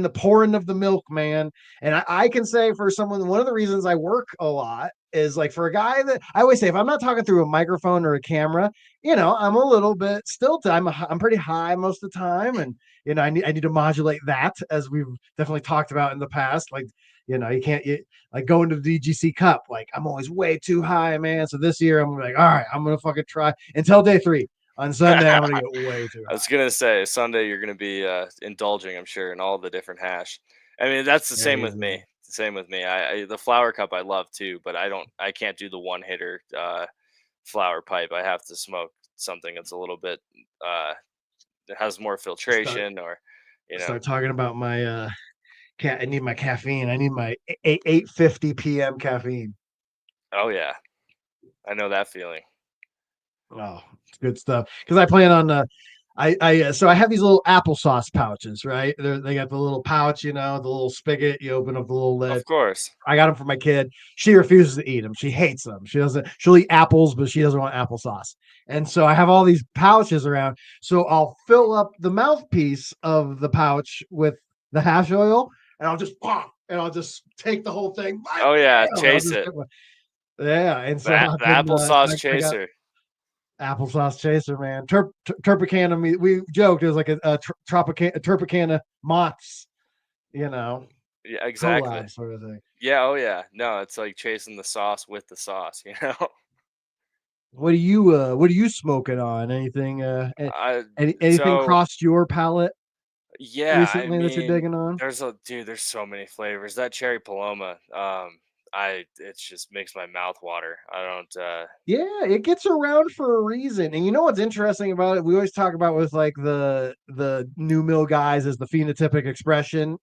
the pouring of the milk, man. And I can say, for someone, one of the reasons I work a lot is like, for a guy that I always say, if I'm not talking through a microphone or a camera, I'm a little bit stilted. I'm pretty high most of the time. And, I need to modulate that, as we've definitely talked about in the past. Like, you can't like going to the DGC Cup. Like, I'm always way too high, man. So this year I'm like, all right, I'm going to fucking try until day 3. On Sunday, I'm gonna get way too high. I was gonna say Sunday you're gonna be indulging, I'm sure, in all the different hash. I mean, that's the same with me. Same with me. I the flower cup I love too, but I can't do the one hitter flower pipe. I have to smoke something that's a little bit that has more filtration, Start talking about my I need my caffeine. I need my 8:50 p.m. caffeine. Oh yeah, I know that feeling. Oh, it's good stuff. Because I plan on so I have these little applesauce pouches, right? They got the little pouch, the little spigot. You open up the little lid. Of course. I got them for my kid. She refuses to eat them. She hates them. She'll eat apples, but she doesn't want applesauce. And so I have all these pouches around. So I'll fill up the mouthpiece of the pouch with the hash oil, and I'll just pop, and I'll just take the whole thing. Oh yeah, chase it. Yeah, and so the applesauce chaser. Applesauce chaser, man. Terpicana. We joked it was like a Terpicana moths, Yeah, exactly. Sort of thing. Yeah. Oh yeah. No, it's like chasing the sauce with the sauce. What are you smoking on? Anything? Anything crossed your palate? Yeah, recently that you're digging on? There's so many flavors. That cherry paloma, it just makes my mouth water. I don't. Yeah, it gets around for a reason. And you know what's interesting about it? We always talk about with like the new mill guys as the phenotypic expression.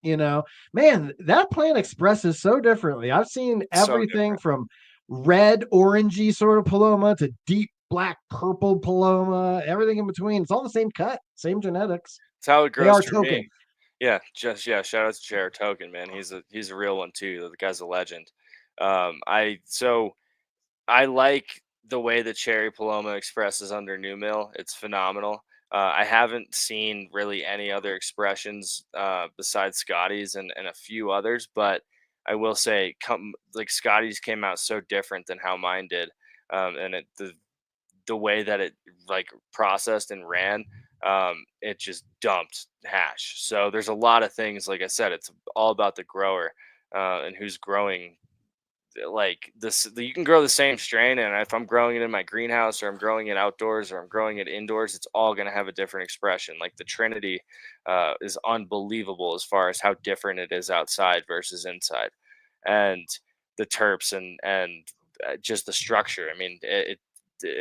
Man, that plant expresses so differently. I've seen everything from red, orangey sort of paloma to deep black, purple paloma. Everything in between. It's all the same cut, same genetics. That's how it grows for me. Yeah, shout out to Jared Token, man. He's a real one too. The guy's a legend. I like the way the cherry paloma expresses under new mill. It's phenomenal. I haven't seen really any other expressions besides Scotty's and a few others, but I will say, like Scotty's came out so different than how mine did, and the way that it like processed and ran, it just dumped hash. So there's a lot of things. Like I said, it's all about the grower and who's growing like this. You can grow the same strain, and if I'm growing it in my greenhouse or I'm growing it outdoors or I'm growing it indoors, it's all going to have a different expression. Like the Trinity is unbelievable as far as how different it is outside versus inside, and the terps and just the structure. I mean,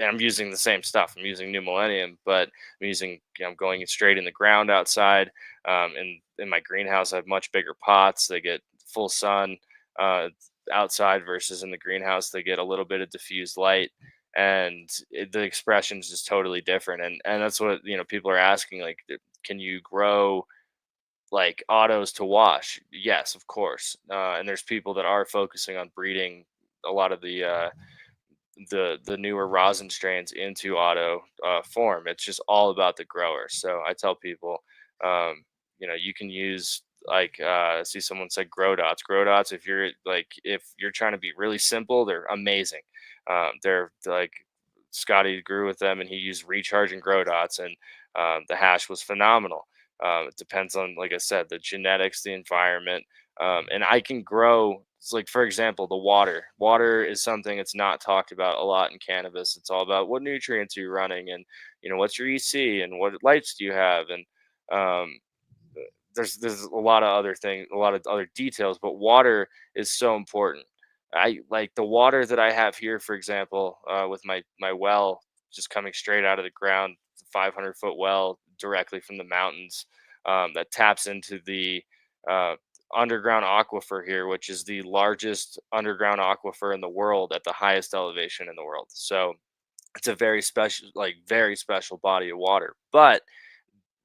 I'm using the same stuff. I'm using New Millennium, but I'm going straight in the ground outside. And in my greenhouse, I have much bigger pots. They get full sun. Outside versus in the greenhouse, they get a little bit of diffused light, and the expression is just totally different. And that's what people are asking, like, can you grow like autos to wash? Yes, of course. And there's people that are focusing on breeding a lot of the newer rosin strains into auto form. It's just all about the grower. So I tell people, you can use like see someone said grow dots. Grow dots, if you're trying to be really simple, they're amazing. They're like Scotty grew with them and he used recharge and grow dots, and the hash was phenomenal. It depends on, like I said, the genetics, the environment, and I can grow. It's like, for example, the water. Water is something that's not talked about a lot in cannabis. It's all about what nutrients are you running, and what's your EC, and what lights do you have, and um, there's a lot of other things, a lot of other details, but water is so important. I like the water that I have here, for example, with my well just coming straight out of the ground, 500-foot well directly from the mountains, that taps into the uh, underground aquifer here, which is the largest underground aquifer in the world at the highest elevation in the world. So it's a very special body of water. But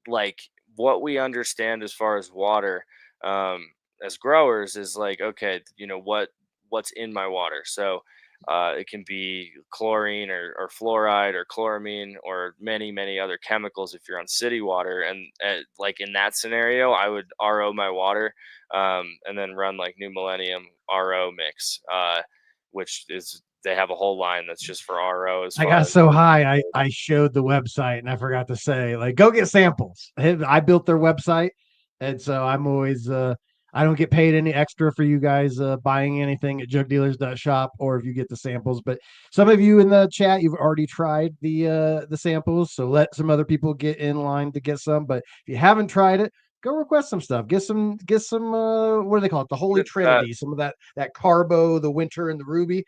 like what we understand as far as water, um, as growers is like, okay, what's in my water. So it can be chlorine or fluoride or chloramine or many other chemicals if you're on city water. And like in that scenario, I would RO my water, and then run like New Millennium RO mix, which is they have a whole line that's just for RO. As I far got as so high, I showed the website and I forgot to say, like, go get samples. I built their website, and so I'm always I don't get paid any extra for you guys buying anything at jugdealers.shop, or if you get the samples. But some of you in the chat, you've already tried the samples, so let some other people get in line to get some. But if you haven't tried it, go request some stuff. Get some what do they call it? The Holy Trinity, some of that carbo, the winter, and the ruby.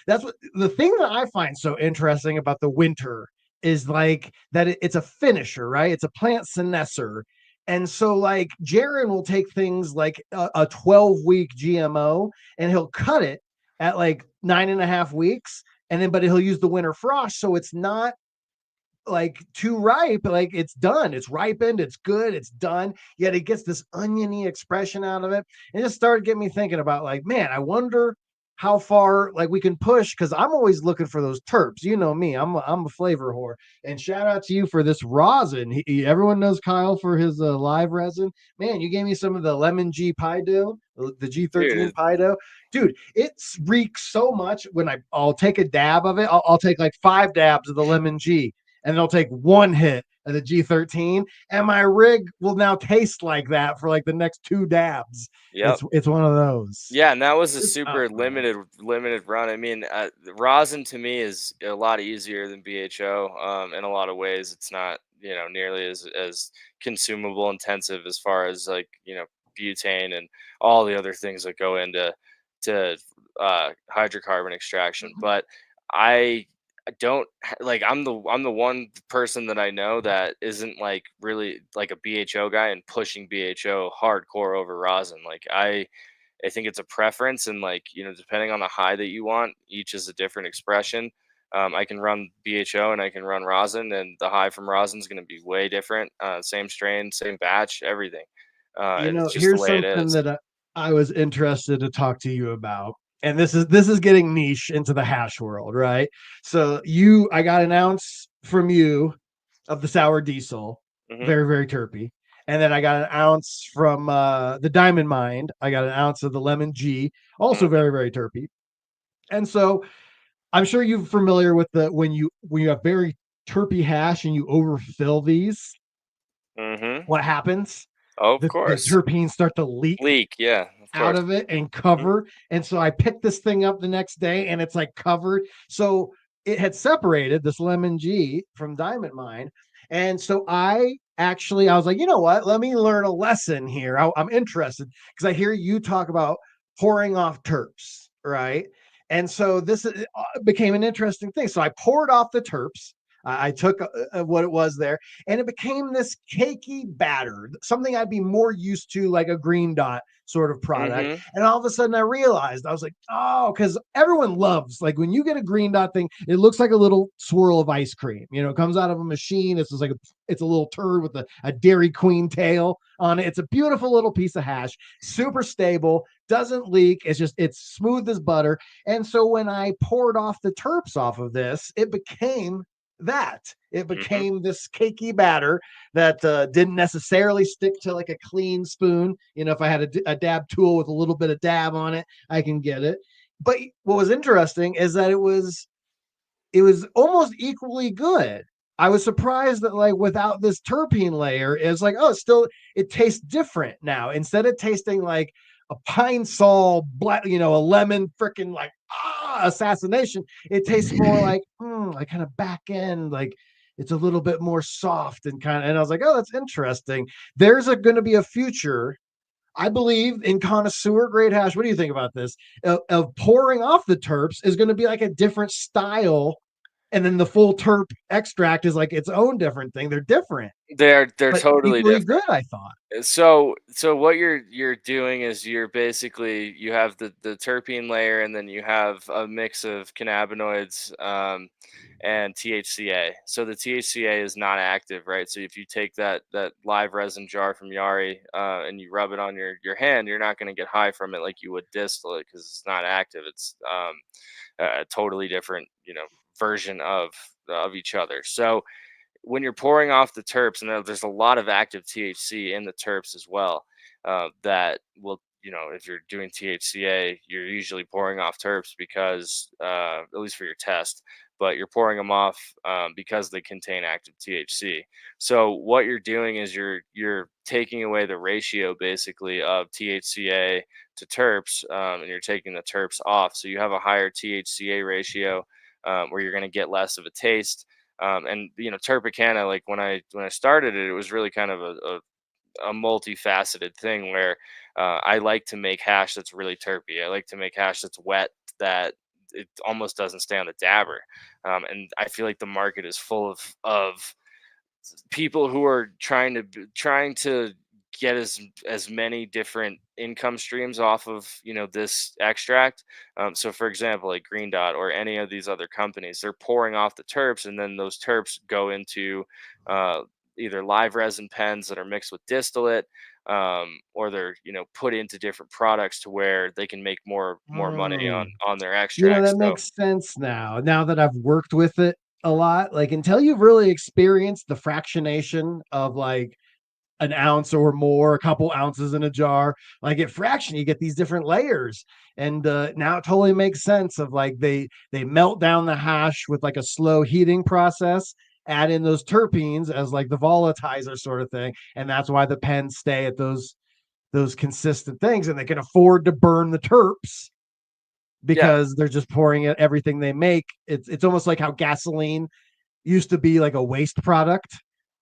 That's what the thing that I find so interesting about the winter is, like, that it's a finisher, right? It's a plant senescer. And so, like, Jaron will take things like a 12-week GMO and he'll cut it at like 9.5 weeks. And then, but he'll use the winter frost. So it's not like too ripe, like it's done, it's ripened, it's good, it's done, yet it gets this oniony expression out of it. And it just started getting me thinking about, like, man, I wonder how far like we can push, because I'm always looking for those terps. You know me, I'm a flavor whore. And shout out to you for this rosin. Everyone knows Kyle for his live resin. Man, you gave me some of the lemon G pie dough, the G13 dude, pie dough. Dude, it reeks so much. When I'll take a dab of it, I'll take like 5 dabs of the lemon G, and they'll take 1 hit of the G13, and my rig will now taste like that for like the next 2 dabs. yep. It's one of those. Yeah, and that was a It's super tough, man. limited run. I mean, rosin to me is a lot easier than BHO. In a lot of ways, it's not nearly as consumable intensive as far as like butane and all the other things that go into hydrocarbon extraction. But I don't like I'm the one person that I know that isn't like really like a BHO guy and pushing BHO hardcore over rosin. Like I think it's a preference, and like depending on the high that you want, each is a different expression. I can run BHO and I can run rosin, and the high from rosin is going to be way different. Same strain, same batch, everything. And it's just the Here's way it something is. that I was interested to talk to you about. and this is getting niche into the hash world, right? So I got an ounce from you of the sour diesel, Hmm. very, very terpy. And then I got an ounce from the Diamond Mind. I got an ounce of the Lemon G, also Hmm. very, very terpy. And so I'm sure you're familiar with when you have very terpy hash and you overfill these, Hmm. what happens? Oh, of The course. terpenes start to leak Leak, yeah, of out course. of it and Mhm. cover. And so I picked this thing up the next day and it's like covered. So it had separated this Lemon G from Diamond Mine. And so I was like, you know what? Let me learn a lesson here. I'm interested because I hear you talk about pouring off terps, right? And so this became an interesting thing. So I poured off the terps. I took what it was there, and it became this cakey batter, something I'd be more used to, like a Green Dot sort of product. Mhm. And all of a sudden I realized, I was like, oh, because everyone loves, like when you get a Green Dot thing, it looks like a little swirl of ice cream. It comes out of a machine. It's just like it's a little turd with a Dairy Queen tail on it. It's a beautiful little piece of hash, super stable, doesn't leak. It's smooth as butter. And so when I poured off the terps off of this, it became it Mhm. became this cakey batter that didn't necessarily stick to like a clean spoon. If I had a dab tool with a little bit of dab on it, I can get it. But what was interesting is that it was almost equally good. I was surprised that, like, without this terpene layer, it's like, oh, it tastes different now. Instead of tasting like a pine sol black, a lemon freaking like assassination, it tastes more like kind of back end, like it's a little bit more soft and I was like, oh, that's interesting. There's going to be a future, I believe, in connoisseur grade hash. What do you think about this? Of pouring off the terps is going to be like a different style, and then the full terp extract is like its own different thing. They're different, They're but totally equally different. good, I thought. So what you're doing is you're basically you have the terpene layer, and then you have a mix of cannabinoids, and THCA. So the THCA is not active, right? So if you take that live resin jar from Yari, and you rub it on your hand, you're not going to get high from it like you would distillate because it's not active. It's a totally different, version of each other. So when you're pouring off the terps, and there's a lot of active THC in the terps as well, that will, if you're doing THCA, you're usually pouring off terps because, at least for your test, but you're pouring them off, because they contain active THC. So what you're doing is you're taking away the ratio basically of THCA to terps, and you're taking the terps off. So you have a higher THCA ratio, where you're going to get less of a taste. And Terpicana, like when I started it, it was really kind of a multifaceted thing where, I like to make hash that's really terpy. I like to make hash that's wet, that it almost doesn't stay on the dabber. And I feel like the market is full of people who are trying to get as many different income streams off of this extract. So for example, like Green Dot or any of these other companies, they're pouring off the terps, and then those terps go into, either live resin pens that are mixed with distillate, or they're put into different products to where they can make more money on Mm. their extracts. That So makes sense now that I've worked with it a lot. Like, until you've really experienced the fractionation of like an ounce or more, a couple ounces in a jar, like at fraction, you get these different layers. And now it totally makes sense of like they melt down the hash with like a slow heating process, add in those terpenes as like the volatilizer sort of thing, and that's why the pens stay at those consistent things, and they can afford to burn the terps yeah. because they're just pouring it everything they make. It's almost like how gasoline used to be like a waste product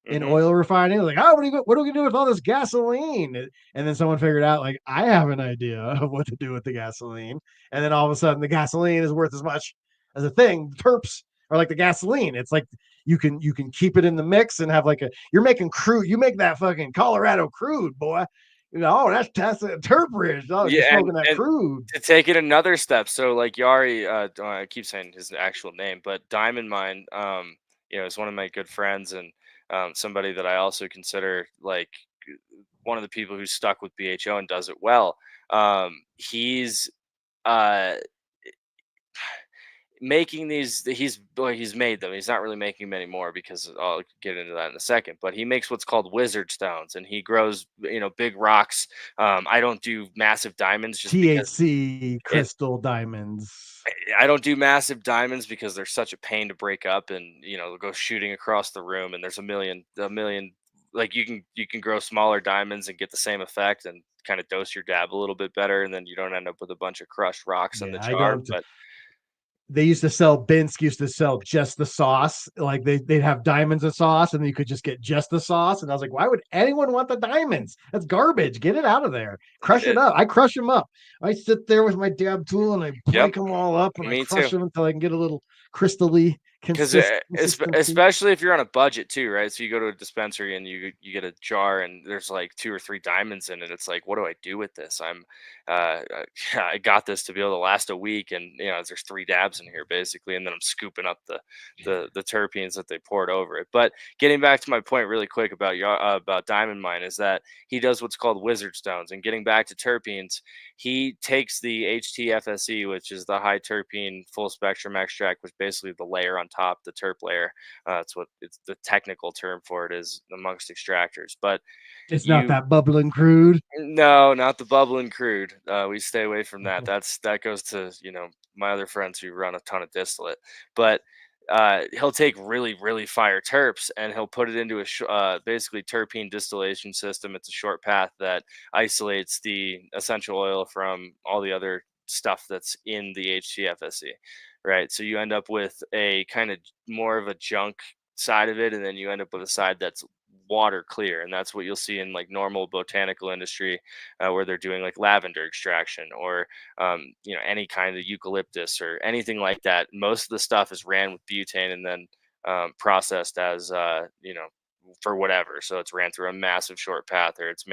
in Hmm. oil refining. Like, oh, what are we gonna do with all this gasoline? And then someone figured out, like, I have an idea of what to do with the gasoline. And then all of a sudden, the gasoline is worth as much as a thing. The terps are like the gasoline. It's like you can keep it in the mix and have like you're making crude. You make that fucking Colorado crude, boy. Oh, that's a terp rich. Oh, you're Yeah, smoking that and crude. to take it another step, so like Yari, I keep saying his actual name, but Diamond Mine, is one of my good friends, and, somebody that I also consider like one of the people who stuck with BHO and does it well. He's uh making these, he's made them. He's not really making them anymore because I'll get into that in a second. But he makes what's called wizard stones, and he grows big rocks. I don't do massive diamonds just because THC it. crystal diamonds. I don't do massive diamonds because they're such a pain to break up, and they'll go shooting across the room, and there's a million. Like you can grow smaller diamonds and get the same effect and kind of dose your dab a little bit better, and then you don't end up with a bunch of crushed rocks in the Yeah, I jar. don't. But They used to sell, Binsk used to sell just the sauce. Like they'd have diamonds of sauce, and then you could just get just the sauce. And I was like, why would anyone want the diamonds? That's garbage. Get it out of there. Crush it it, up. I crush them up. I sit there with my dab tool and I yep, break them all up and I me crush too. them until I can get a little crystally Because consistency. especially if you're on a budget too, right? So you go to a dispensary and you get a jar and there's like 2 or 3 diamonds in it. It's like, what do I do with this? I got this to be able to last a week, and there's 3 dabs in here basically, and then I'm scooping up the terpenes that they poured over it. But getting back to my point really quick about about Diamond Mine is that he does what's called wizard stones, and getting back to terpenes, he takes the HTFSE, which is the high terpene full spectrum extract, which basically the layer on top, the terp layer. That's what it's the technical term for it is amongst extractors. But It's not you that bubbling crude. no, not the bubbling crude. We that way from that. That goes to my other friends who run a ton of distillate. But he'll take really really fire terps and he'll put it into basically terpene distillation system. It's a short path that isolates the essential oil from all the other stuff that's in the HTFSE, right? So you end up with a kind of more of a junk side of it, and then you end up with a side that's water clear, and that's what you'll see in like normal botanical industry, where they're doing like lavender extraction or any kind of eucalyptus or anything like that. Most of the stuff is ran with butane and then processed as for whatever. So it's ran through a massive short path, or it's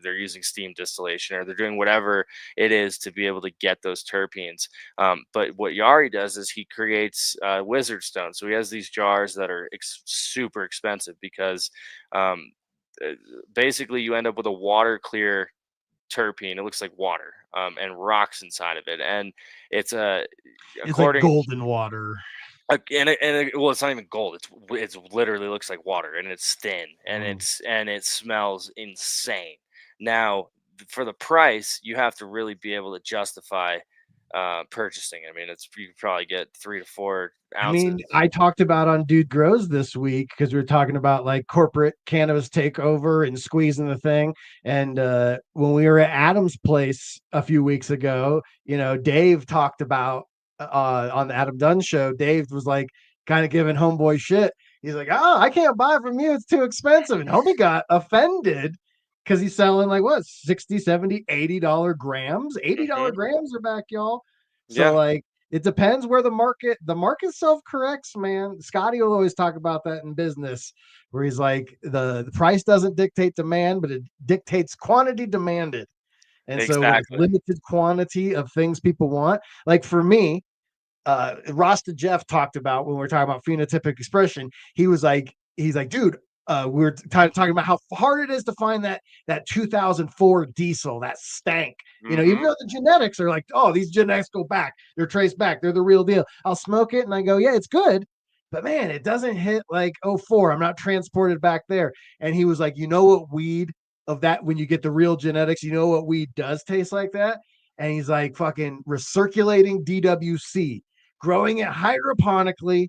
they're using steam distillation, or they're doing whatever it is to be able to get those terpenes. But what Yari does is he creates wizard stones. So he has these jars that are super expensive because um, uh, basically you end up with a water clear terpene. It looks like water, and rocks inside of it, and it's a It's like according golden water. well, it's not even gold. It's literally looks like water, and it's thin, and Mm. it smells insane. Now, for the price, you have to really be able to justify purchasing. I mean, you could probably get 3 to 4 ounces. I talked about on Dude Grows this week because we were talking about like corporate cannabis takeover and squeezing the thing. And when we were at Adam's place a few weeks ago, Dave talked about on the Adam Dunn show. Dave was like kind of giving homeboy shit. He's like, "Oh, I can't buy from you. It's too expensive." And homie got offended because he's selling like what, 60, 70, $80 grams. $80 Hmm. grams are back, y'all. So Yeah, like it depends where the market self-corrects, man. Scotty will always talk about that in business, where he's like, the price doesn't dictate demand, but it dictates quantity demanded. And so when it's exactly. limited quantity of things people want, like for me, Rasta Jeff talked about when we were talking about phenotypic expression. He's like, dude, we were talking about how hard it is to find that 2004 diesel, that stank. Even Hmm. though the genetics are like, oh, these genetics go back, they're traced back, they're the real deal. I'll smoke it and I go, yeah, it's good, but man, it doesn't hit like '04. I'm not transported back there. And he was like, what weed of that when you get the real genetics, what weed does taste like that? And he's like, fucking recirculating DWC, growing it hydroponically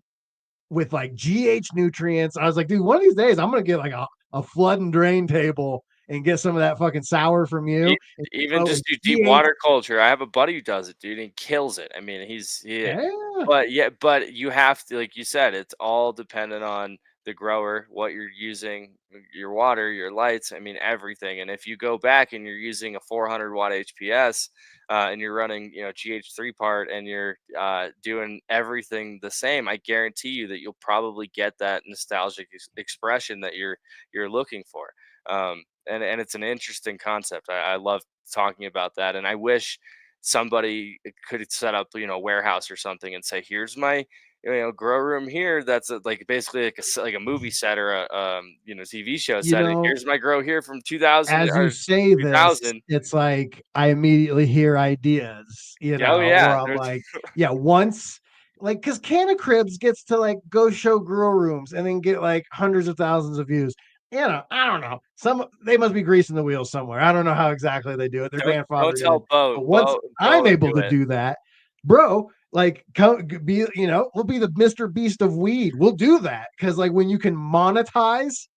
with like GH nutrients. I was like, dude, one of these days I'm gonna get like a flood and drain table and get some of that fucking sour from you. E- And Even grow it just with do deep GH. water culture. I have a buddy who does it, dude, and he kills it. I mean, Yeah. but yeah, but you have to, like you said, it's all dependent on the grower, what you're using, your water, your lights. I mean, everything. And if you go back and you're using a 400-watt HPS, and you're running, GH3 part, and you're doing everything the same, I guarantee you that you'll probably get that nostalgic expression that you're looking for. And it's an interesting concept. I love talking about that, and I wish somebody could set up, a warehouse or something and say, here's my, grow room here. That's like basically like a movie set or a, TV show You set. know, Here's my grow here from 2000 as you or say this, 2000. it's like I immediately hear ideas, Oh where yeah. I'm like, yeah, once, like, because Canna Cribs gets to like go show grow rooms and then get like hundreds of thousands of views. I don't know. They must be greasing the wheels somewhere. I don't know how exactly they do it. Their Don't grandfather did. tell Bo. But once I'm Bo able do to it. do that, bro, like we'll be the Mr. Beast of weed. We'll do that. Because like when you can monetize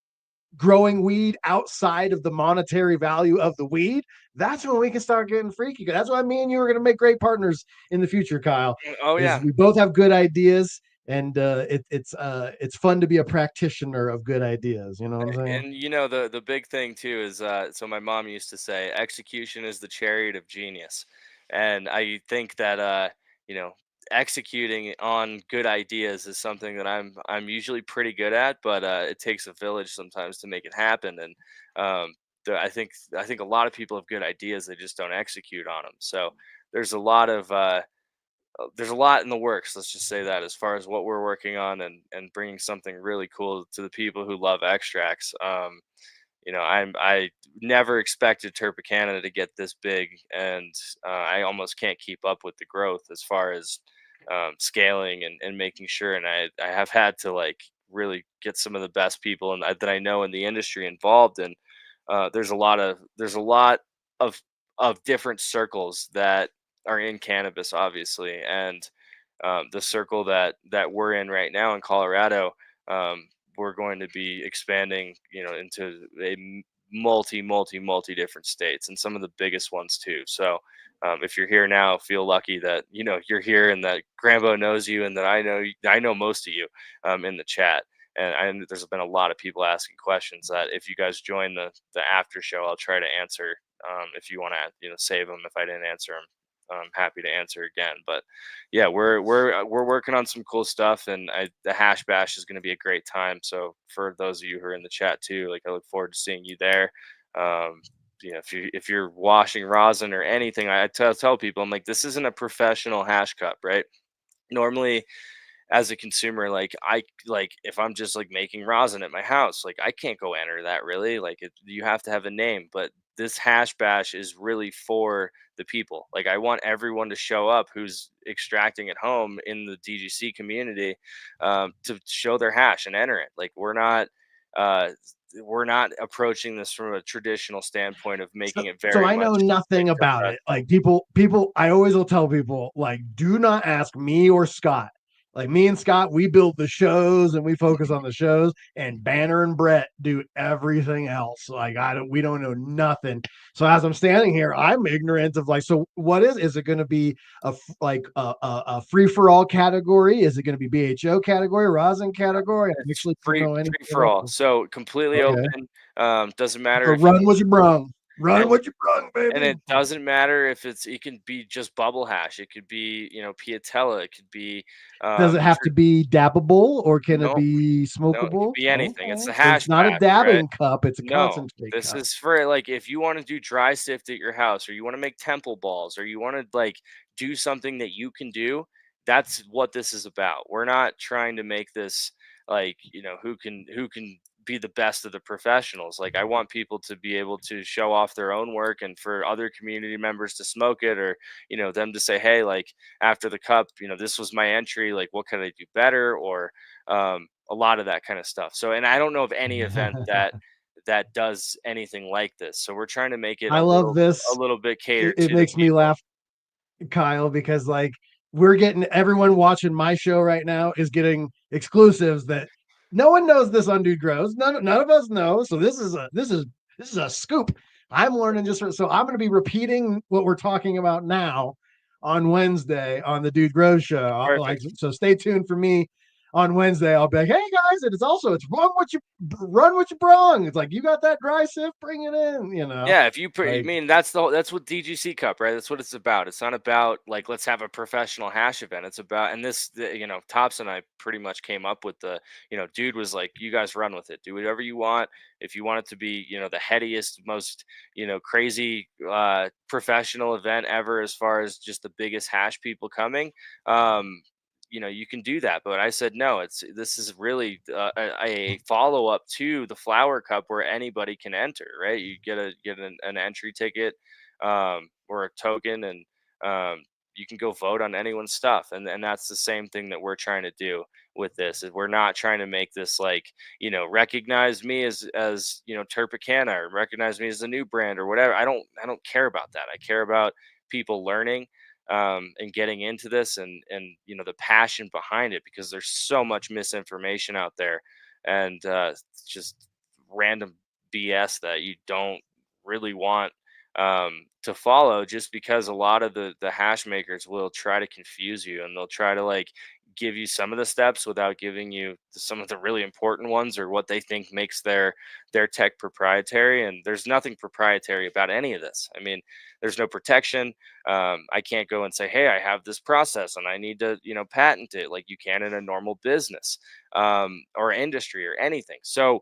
growing weed outside of the monetary value of the weed, that's when we can start getting freaky. That's why me and you are going to make great partners in the future, Kyle. Oh Is yeah. we both have good ideas, and it's fun to be a practitioner of good ideas. You know what I'm saying? And the big thing too is so my mom used to say execution is the chariot of genius, and I think that you know executing on good ideas is something that I'm usually pretty good at, but it takes a village sometimes to make it happen. And I think a lot of people have good ideas, they just don't execute on them. So there's a lot of there's a lot in the works. Let's just say that, as far as what we're working on, and bringing something really cool to the people who love extracts. I never expected Terpicana to get this big, and I almost can't keep up with the growth as far as scaling and making sure. And I have had to like really get some of the best people that I know in the industry involved. And there's a lot of different circles that are in cannabis, obviously. And the circle that we're in right now in Colorado, we're going to be expanding, into multi multi different states, and some of the biggest ones too. So if you're here now, feel lucky that you're here, and that Grambo knows you, and that I know most of you in the chat. And there's been a lot of people asking questions that if you guys join the after show, I'll try to answer. If you want to, save them if I didn't answer them. I'm happy to answer again. But yeah, we're working on some cool stuff, and the hash bash is going to be a great time. So for those of you who are in the chat too, like, I look forward to seeing you there. um if you're washing rosin or anything, I tell people, I'm like, this isn't a professional hash cup, right? Normally, as a consumer, like if I'm just like making rosin at my house, like I can't go enter that, really. Like, you have to have a name. But this hash bash is really for the people. Like, I want everyone to show up who's extracting at home in the DGC community, to show their hash and enter it. Like, uh we're not approaching this from a traditional standpoint of So, making it so very I much know like nothing about it. professional. Like people, I always will tell people, like, do not ask me or Scott. Like, me and Scott, we build the shows and we focus on the shows, and Banner and Brett do everything else. Like, we don't know nothing. So as I'm standing here, I'm ignorant of, like, so what is it going to be a free for all category? Is it going to be BHO category, rosin category? I It's actually don't free know anything free for about all, them. so completely Okay. open. Doesn't matter So if you run what you brung. Run and what you brung, and baby. it doesn't matter if it can be just bubble hash, it could be, piatella, it could be Does it have to be dabbable or can it no, be no, it could smokable? be anything. It's Okay. the So it's hash not a bash, right? dabbing cup, it's a No, concentrate this cup. is for, like, if you want to do dry sift at your house, or you want to make temple balls, or you want to like do something that you can do. That's what this is about. We're not trying to make this like, who can be the best of the professionals. Like, I want people to be able to show off their own work, and for other community members to smoke it, or them to say, hey, like, after the cup, this was my entry, like, what can I do better? Or a lot of that kind of stuff. So, and I don't know of any event that does anything like this. So we're trying to make it I a love little a this. little bit It, catered it to the makes me people. laugh, Kyle, because like we're getting everyone watching my show right now is getting exclusives that no one knows this on Dude Grows. None of us know. So this is a scoop. I'm learning so I'm going to be repeating what we're talking about now on Wednesday on the Dude Grows show. Like, Perfect. so stay tuned for me on Wednesday, I'll be like, hey guys, and it's run what you brung. It's like, you got that dry sift, bring it in, Yeah, if you I like, mean, that's what DGC Cup, right? That's what it's about. It's not about like let's have a professional hash event. It's about, and Tops and I pretty much came up with dude was like, you guys run with it, do whatever you want. If you want it to be, the headiest, most, crazy professional event ever, as far as just the biggest hash people coming, you can do that. But I said no. This is really a follow up to the Flower Cup, where anybody can enter. Right? You get an entry ticket, or a token, and you can go vote on anyone's stuff. And that's the same thing that we're trying to do with this. Is we're not trying to make this like, recognize me as Terpicana, or recognize me as a new brand or whatever. I don't care about that. I care about people learning, and getting into this, and the passion behind it, because there's so much misinformation out there, and just random BS that you don't really want to follow, just because a lot of the hash makers will try to confuse you, and they'll try to like give you some of the steps without giving you some of the really important ones, or what they think makes their tech proprietary. And there's nothing proprietary about any of this. I mean, there's no protection. I can't go and say, hey, I have this process and I need to patent it like you can in a normal business, or industry, or anything. So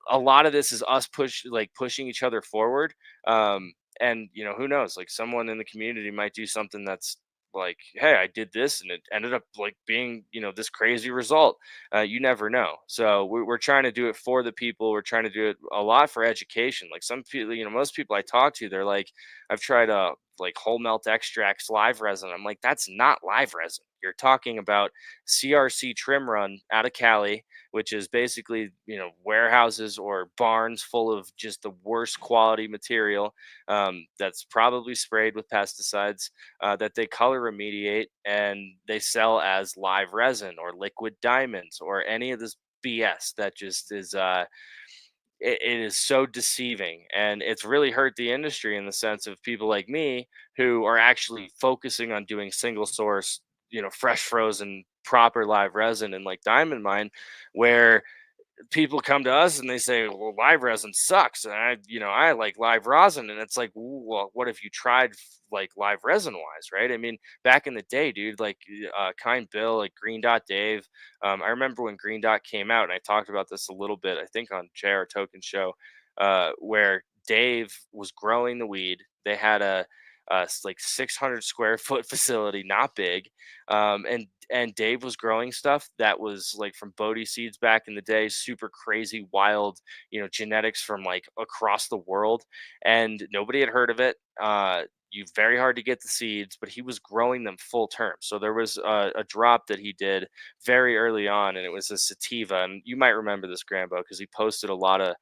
a lot of this is us pushing each other forward. And who knows, like someone in the community might do something that's like, hey, I did this and it ended up like being this crazy result. You never know. So we're trying to do it for the people. We're trying to do it a lot for education. Like some people, most people I talk to, they're like, I've tried like whole melt extracts live resin. I'm like, that's not live resin. You're talking about CRC trim run out of Cali, which is basically warehouses or barns full of just the worst quality material, that's probably sprayed with pesticides, that they color remediate and they sell as live resin or liquid diamonds or any of this BS that just is it is so deceiving, and it's really hurt the industry in the sense of people like me who are actually focusing on doing single source, fresh frozen proper live resin and like diamond mine, where people come to us and they say, well, live resin sucks, and I like live rosin. And it's like, "Ooh, well, what if you tried like live resin wise?" Right? I mean, back in the day, dude, like Kind Bill, like Green Dot Dave. I remember when Green Dot came out, and I talked about this a little bit, I think on JR Token show, where Dave was growing the weed. They had a like 600 square foot facility, not big, and Dave was growing stuff that was like from Bodhi seeds back in the day, super crazy, wild, genetics from like across the world, and nobody had heard of it. You very hard to get the seeds, but he was growing them full term. So there was a drop that he did very early on, and it was a sativa. And you might remember this, Grambo, because he posted a lot of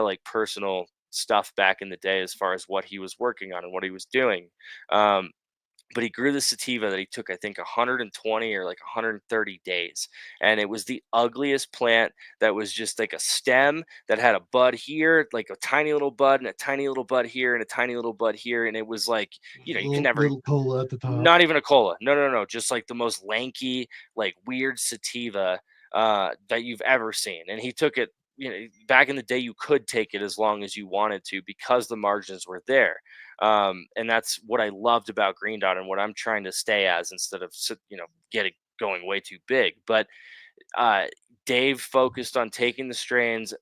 like personal stuff back in the day as far as what he was working on and what he was doing. Um, but he grew the sativa that he took, I think, 120 or like 130 days. And it was the ugliest plant that was just like a stem that had a bud here, like a tiny little bud, and a tiny little bud here, and a tiny little bud here. And it was like, you can never, little cola at the top. not even a cola. No, no, no. Just like the most lanky, like weird sativa that you've ever seen. And he took it, back in the day, you could take it as long as you wanted to because the margins were there. And that's what I loved about Green Dot and what I'm trying to stay as, instead of, getting going way too big. But uh, Dave focused on taking the strains,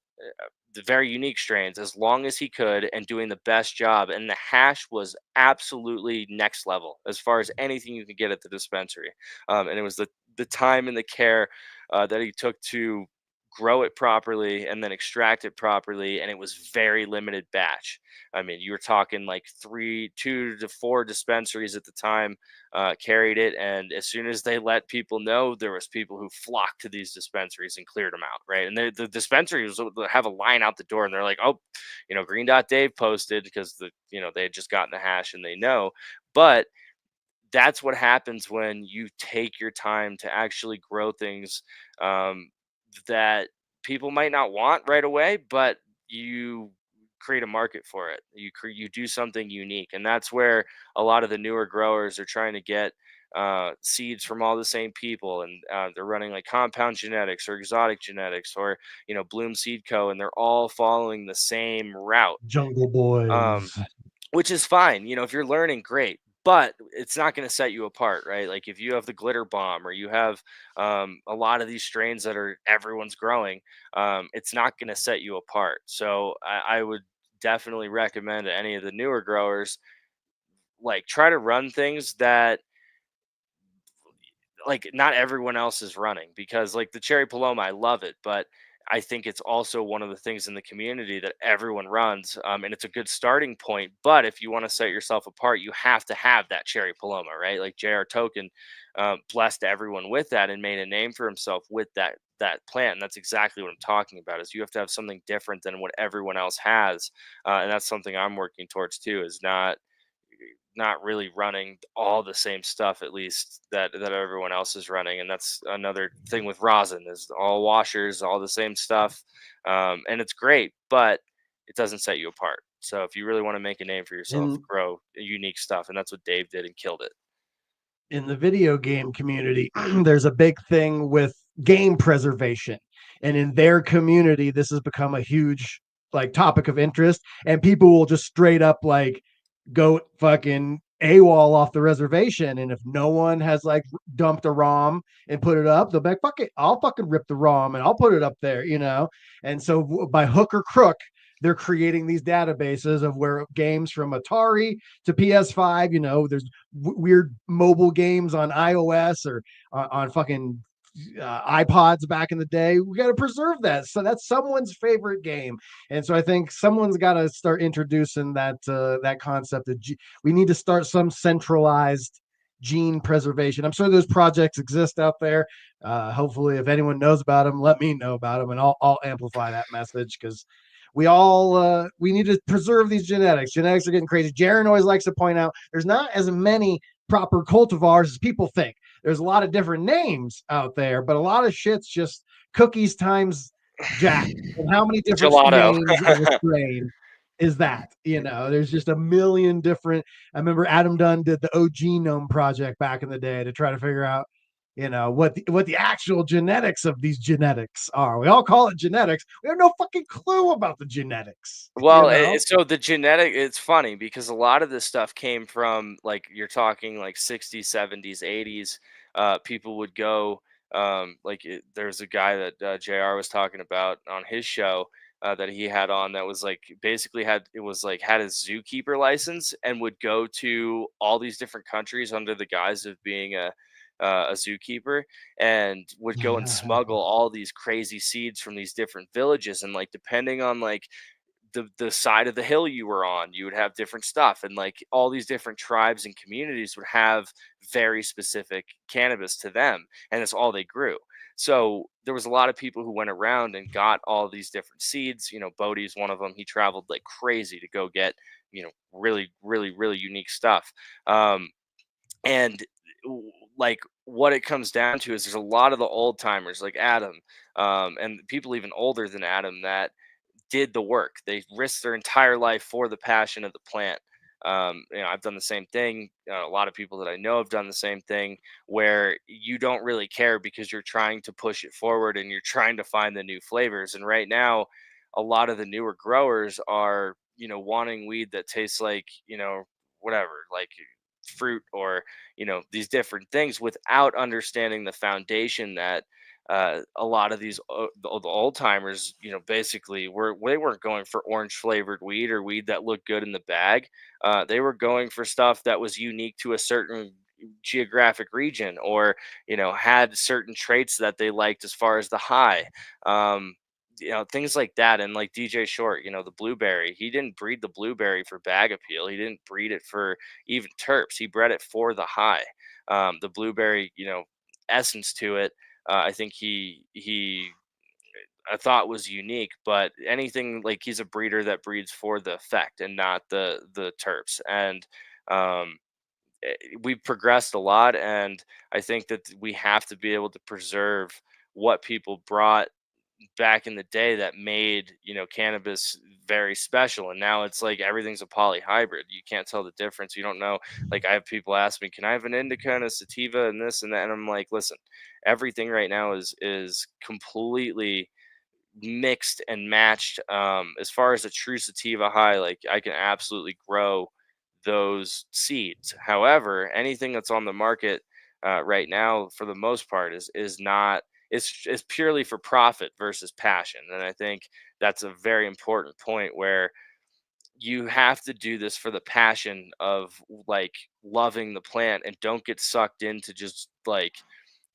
the very unique strains, as long as he could, and doing the best job. And the hash was absolutely next level as far as anything you could get at the dispensary. And it was the time and the care that he took to grow it properly and then extract it properly. And it was very limited batch. I mean, you were talking like 2 to 4 dispensaries at the time carried it, and as soon as they let people know, there was people who flocked to these dispensaries and cleared them out, right? And the dispensaries would have a line out the door, and they're like, oh, Green Dot Dave posted, because they had just gotten the hash and they know. But that's what happens when you take your time to actually grow things, that people might not want right away, but you create a market for it. You do something unique, and that's where a lot of the newer growers are trying to get seeds from all the same people, and they're running like compound genetics or exotic genetics or Bloom Seed Co, and they're all following the same route. Jungle Um, Boys. which is fine, if you're learning, great, but it's not going to set you apart, right? Like if you have the glitter bomb or you have a lot of these strains that are everyone's growing, it's not going to set you apart. So I would definitely recommend to any of the newer growers, like, try to run things that, like, not everyone else is running, because like the cherry paloma, I love it, but I think it's also one of the things in the community that everyone runs, and it's a good starting point. But if you want to set yourself apart, you have to have that cherry paloma, right? Like Jr. Token blessed everyone with that and made a name for himself with that plant, and that's exactly what I'm talking about. Is you have to have something different than what everyone else has, and that's something I'm working towards too. Is not really running all the same stuff, at least that everyone else is running. And that's another thing with rosin, is all washers, all the same stuff. And it's great, but it doesn't set you apart. So if you really want to make a name for yourself, In grow unique stuff, and that's what Dave did and killed it. in the video game community, there's a big thing with game preservation. And in their community, this has become a huge like topic of interest. And people will just straight up like go fucking AWOL off the reservation. And if no one has like dumped a ROM and put it up, they'll be like, fuck it, I'll fucking rip the ROM and I'll put it up there, you know? And so by hook or crook, they're creating these databases of where games from Atari to PS5, there's weird mobile games on iOS or on fucking iPods back in the day. We got to preserve that. So that's someone's favorite game. And so I think someone's got to start introducing that concept of we need to start some centralized gene preservation. I'm sure those projects exist out there. Hopefully, if anyone knows about them, let me know about them, and I'll amplify that message, because we need to preserve these genetics. Genetics are getting crazy. Jaron always likes to point out there's not as many proper cultivars as people think. There's a lot of different names out there, but a lot of shit's just cookies times Jack. And how many different Gelato. names of a strain is that? There's just a million different. I remember Adam Dunn did the OG Gnome project back in the day to try to figure out, what the actual genetics of these genetics are. We all call it genetics. We have no fucking clue about the genetics. Well, so the genetic, it's funny because a lot of this stuff came from, like, you're talking like 60s, 70s, 80s. People would go, there's a guy that JR was talking about on his show that he had on, that was like basically had his zookeeper license and would go to all these different countries under the guise of being a zookeeper, and would go and smuggle all these crazy seeds from these different villages, and like depending on like the side of the hill you were on, you would have different stuff, and like all these different tribes and communities would have very specific cannabis to them, and that's all they grew. So there was a lot of people who went around and got all these different seeds. Bodie's one of them. He traveled like crazy to go get really, really, really unique stuff. And like what it comes down to is there's a lot of the old timers like Adam, and people even older than Adam, that did the work. They risked their entire life for the passion of the plant. I've done the same thing. A lot of people that I know have done the same thing, where you don't really care because you're trying to push it forward and you're trying to find the new flavors. And right now, a lot of the newer growers are, wanting weed that tastes like, whatever, like fruit or, these different things, without understanding the foundation that a lot of these the old timers, basically they weren't going for orange flavored weed or weed that looked good in the bag. They were going for stuff that was unique to a certain geographic region, or had certain traits that they liked as far as the high. Things like that. And like DJ Short, the blueberry, he didn't breed the blueberry for bag appeal. He didn't breed it for even terps. He bred it for the high. The blueberry, essence to it, I think I thought was unique. But anything, like, he's a breeder that breeds for the effect and not the terps. And we've progressed a lot, and I think that we have to be able to preserve what people brought back in the day that made, cannabis very special. And now it's like everything's a polyhybrid. You can't tell the difference. You don't know. Like, I have people ask me, can I have an indica and a sativa and this and that? And I'm like, listen, everything right now is completely mixed and matched. As far as a true sativa high, like, I can absolutely grow those seeds. However, anything that's on the market right now, for the most part, is not. It's purely for profit versus passion, and I think that's a very important point where you have to do this for the passion of, like, loving the plant, and don't get sucked into just like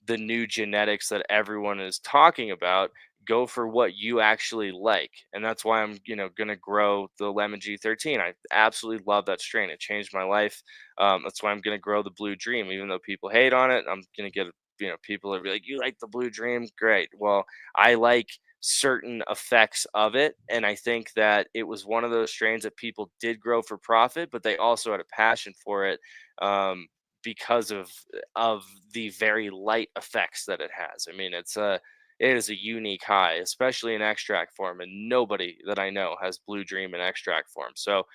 the new genetics that everyone is talking about. Go for what you actually like. And that's why I'm, going to grow the lemon G13. I absolutely love that strain. It changed my life. That's why I'm going to grow the Blue Dream, even though people hate on it. I'm going to get, people are like, you like the Blue Dream? Great. Well, I like certain effects of it. And I think that it was one of those strains that people did grow for profit, but they also had a passion for it. Because of the very light effects that it has. I mean, it is a unique high, especially in extract form, and nobody that I know has Blue Dream in extract form. So,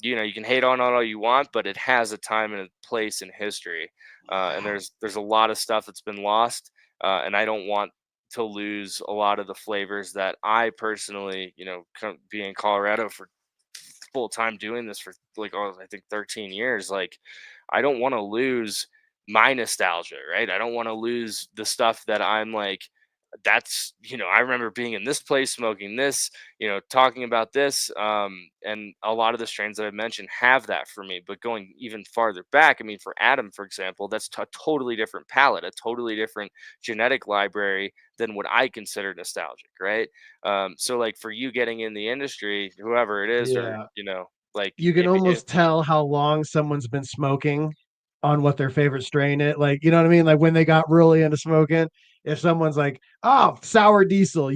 you can hate on it all you want, but it has a time and a place in history. And there's a lot of stuff that's been lost, and I don't want to lose a lot of the flavors that I personally, being in Colorado for full time doing this for like, I think 13 years. Like, I don't want to lose my nostalgia, right? I don't want to lose the stuff that I'm like, that's, I remember being in this place smoking this, talking about this. And a lot of the strains that I mentioned have that for me. But going even farther back, I mean, for Adam, for example, that's a totally different palette, a totally different genetic library than what I consider nostalgic, right? So, like, for you getting in the industry, whoever it is, or Yeah. like, You can almost tell how long someone's been smoking on what their favorite strain is. Like, you know what I mean? Like, when they got really into smoking, if someone's like, oh, sour diesel,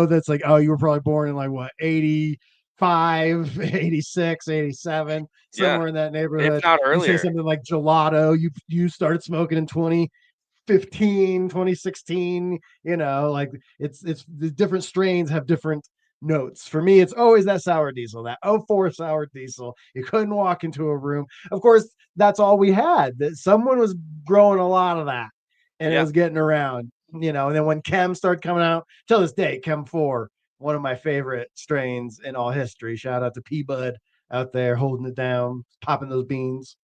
that's like, oh, you were probably born in like what, 85, 86, 87, yeah, somewhere in that if neighborhood. not You say earlier. something like gelato, you started smoking in 2015, 2016, like it's the different strains have different notes. For me, it's always that sour diesel, that '04 sour diesel. You couldn't walk into a room. Of course, that's all we had. That someone was growing a lot of that, and it Yeah. was getting around. And then when Chem started coming out, till this day, Chem 4, one of my favorite strains in all history. Shout out to P Bud out there holding it down, popping those beans.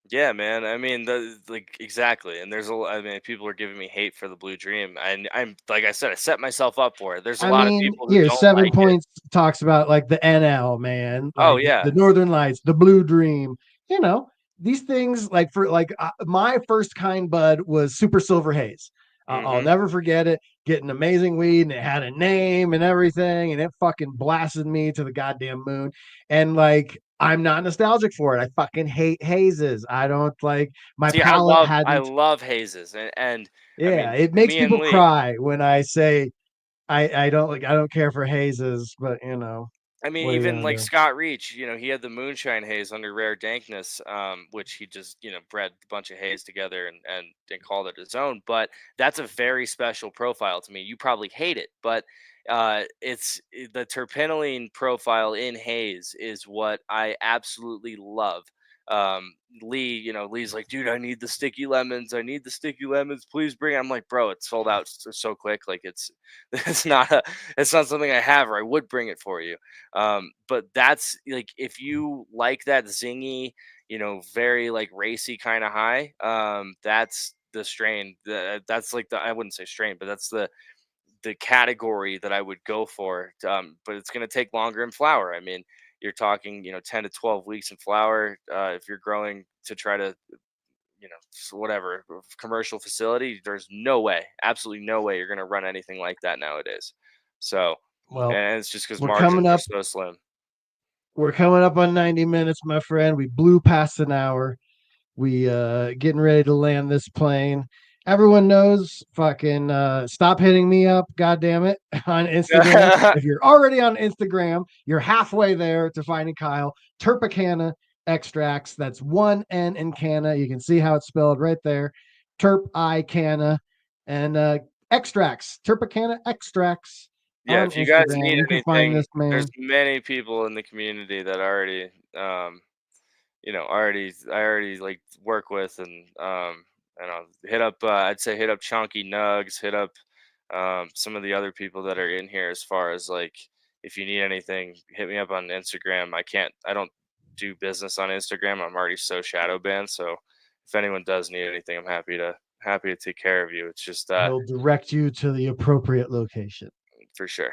Yeah, man. I mean, like, exactly. And I mean, people are giving me hate for the Blue Dream, and I'm, like I said, I set myself up for it. There's a I lot of mean, people who here, don't Seven like it. Points talks about like the NL, man, Oh like yeah. the Northern Lights, the Blue Dream. You know, these things like my first kind bud was Super Silver Haze. I'll Hmm. never forget it. Getting amazing weed, and it had a name and everything, and it fucking blasted me to the goddamn moon. And like, I'm not nostalgic for it. I fucking hate hazes. I don't like my See, palate I hadn't. love hazes, and I Yeah, mean, it makes me and people Lee. cry when I say I don't care for hazes, but I mean, what are you even gonna like do? Scott Reach, he had the moonshine haze under rare dankness, which he just, bred a bunch of haze together and called it his own. But that's a very special profile to me. You probably hate it, but the terpinolene profile in haze is what I absolutely love. Lee, Lee's like, dude, I need the sticky lemons. I need the sticky lemons. Please bring it. I'm like, bro, it's sold out so quick. Like, it's not it's not something I have, or I would bring it for you. But that's like, if you like that zingy, very like racy kind of high, that's the strain. That's like I wouldn't say strain, but that's the category that I would go for. But it's going to take longer in flower. I mean, you're talking, 10 to 12 weeks in flower. If you're growing to try to, whatever commercial facility, there's no way, absolutely no way you're going to run anything like that nowadays. So, Well, and it's just because we're margins coming are up. so slim. We're coming up on 90 minutes, my friend. We blew past an hour. We getting ready to land this plane. Everyone knows fucking stop hitting me up, god damn it, on Instagram. If you're already on Instagram, you're halfway there to finding Kyle. Terpicana extracts. That's one N in canna. You can see how it's spelled right there. Terp I canna. And extracts, Terpicana extracts Yeah, on if you guys Instagram. need You can find anything, this man. there's many people in the community that already, I already like work with, and I'll hit up. I'd say hit up Chunky Nugs, hit up some of the other people that are in here. As far as like, if you need anything, hit me up on Instagram. I don't do business on Instagram. I'm already so shadow banned. So if anyone does need anything, I'm happy to take care of you. It's just He'll direct you to the appropriate location. for sure.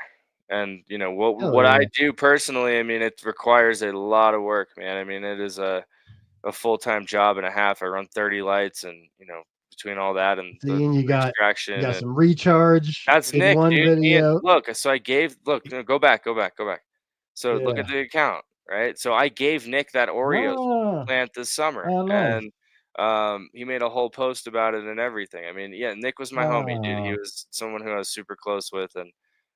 And Hell what I yeah. do personally, I mean, it requires a lot of work, man. I mean, it is a full-time job and a half. I run 30 lights, and between all that and the See, and you extraction, got and some recharge that's in Nick, one dude. Me and video. look, so I gave look, no, go back. So look at Yeah. the account, right? So I gave Nick that Oreos Ah, plant this summer, oh, nice. and he made a whole post about it and everything. I mean, yeah, Nick was my homie, dude. He Ah, was someone who I was super close with, and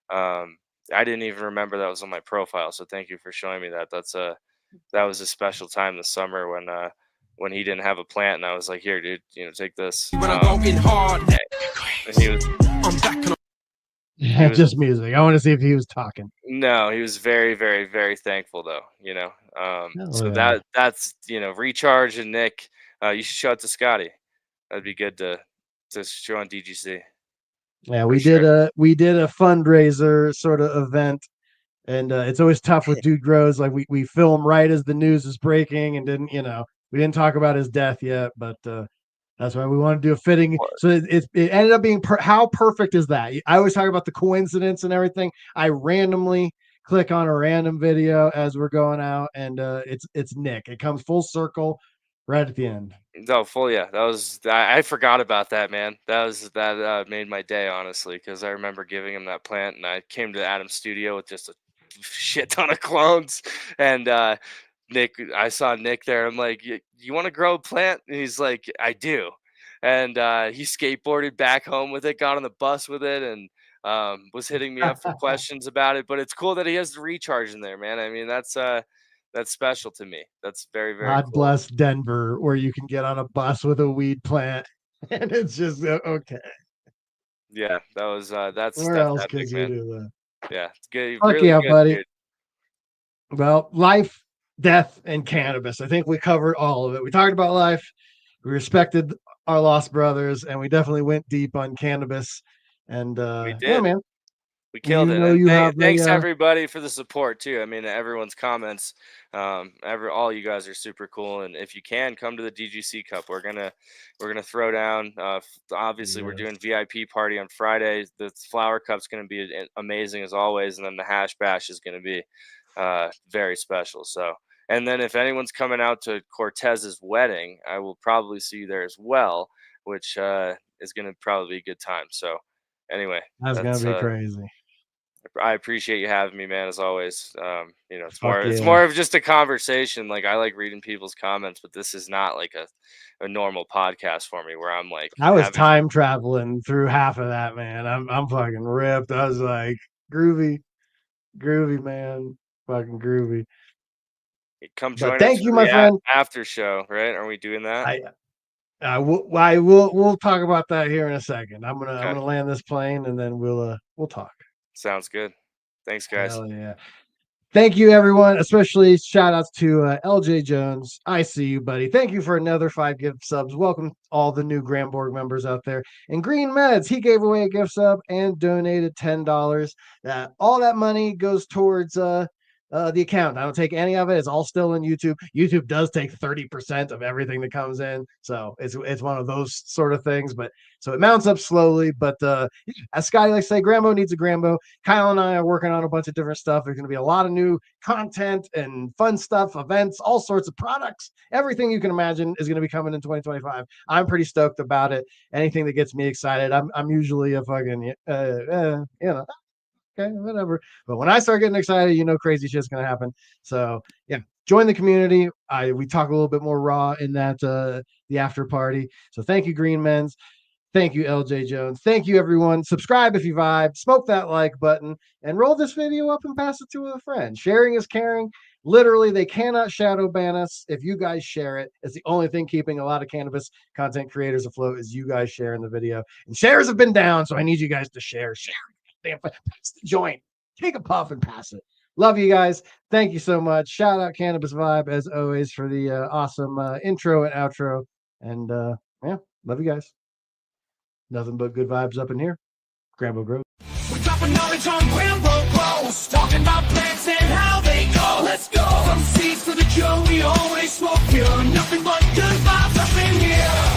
um, I didn't even remember that was on my profile. So thank you for showing me that. That was a special time this summer when he didn't have a plant, and I was like, here, dude, take this. When I'm going hard, And he was I'm back on he was just music. I want to see if he was talking. no, he was very, very, very thankful though. Hell So yeah. that's recharge and Nick. You should show it to Scotty. That'd be good to show on DGC Yeah, for sure. we did a fundraiser sort of event, and it's always tough with Dude Grows. Like we film right as the news is breaking, and we didn't talk about his death yet, but that's why we want to do a fitting. What? So it ended up being how perfect is that? I always talk about the coincidence and everything. I randomly click on a random video as we're going out, and it's Nick. It comes full circle right at the end. No, full yeah. I forgot about that, man. That made my day, honestly, because I remember giving him that plant, and I came to Adam's studio with just a shit ton of clones, and I saw Nick there. I'm like, you want to grow a plant? And he's like, I do. And he skateboarded back home with it, got on the bus with it, and was hitting me up for questions about it. But it's cool that he has the recharge in there, man. I mean, that's special to me. That's very, very God cool. bless Denver, where you can get on a bus with a weed plant, and it's just okay. Yeah, that's Where that's else epic, could you man. do that? Yeah, it's good, Fuck really yeah, good, buddy. dude. Well, life, death, and cannabis. I think we covered all of it. We talked about life. We respected our lost brothers, and we definitely went deep on cannabis. And We yeah, did. man, We killed it, and you have thanks a everybody for the support too. I mean, everyone's comments, all you guys are super cool. And if you can come to the DGC Cup, we're gonna throw down. Obviously, we're yes. doing VIP party on Friday. The Flower Cup's gonna be amazing as always, and then the Hash Bash is gonna be very special. So, and then if anyone's coming out to Cortez's wedding, I will probably see you there as well, which is gonna probably be a good time. So, anyway, That's gonna that's be crazy. I appreciate you having me, man. As always, Fuck it's yeah. more of just a conversation. Like I like reading people's comments, but this is not like a normal podcast for me where I'm like I was having time traveling through half of that, man. I'm fucking ripped. I was like groovy, groovy, man, fucking groovy. come But join us thank for you, my the friend. after show, right? Are we doing that? We'll talk about that here in a second. I'm Okay, gonna land this plane, and then we'll talk. sounds good. Thanks, guys. Hell yeah. Thank you, everyone. Especially shout outs to LJ Jones. I see you, buddy. Thank you for another 5 gift subs. Welcome all the new GramBorg members out there. And Green Meds, he gave away a gift sub and donated $10. All that money goes towards the account. I don't take any of it. It's all still in YouTube. YouTube does take 30% of everything that comes in. So it's one of those sort of things. But so it mounts up slowly. But as Scotty likes to say, Grambo needs a Grambo. Kyle and I are working on a bunch of different stuff. There's going to be a lot of new content and fun stuff, events, all sorts of products. Everything you can imagine is going to be coming in 2025. I'm pretty stoked about it. Anything that gets me excited, I'm usually a fucking okay, whatever. But when I start getting excited, crazy shit's gonna happen. So yeah, join the community. We talk a little bit more raw in that the after party. So thank you, Green Men's. Thank you, LJ Jones. Thank you, everyone. Subscribe if you vibe. Smoke that like button and roll this video up and pass it to a friend. Sharing is caring. Literally, they cannot shadow ban us if you guys share it. It's the only thing keeping a lot of cannabis content creators afloat is you guys sharing the video. And shares have been down, so I need you guys to share. Damn, pass the joint. Take a puff and pass it. Love you guys. Thank you so much. Shout out Cannabis Vibe, as always, for the awesome intro and outro. And yeah, love you guys. Nothing but good vibes up in here. Grambo Grove. We're dropping knowledge on Grambo grows, talking about plants and how they go. Let's go. From seeds to the Joe, we always smoke pure. Nothing but good vibes up in here.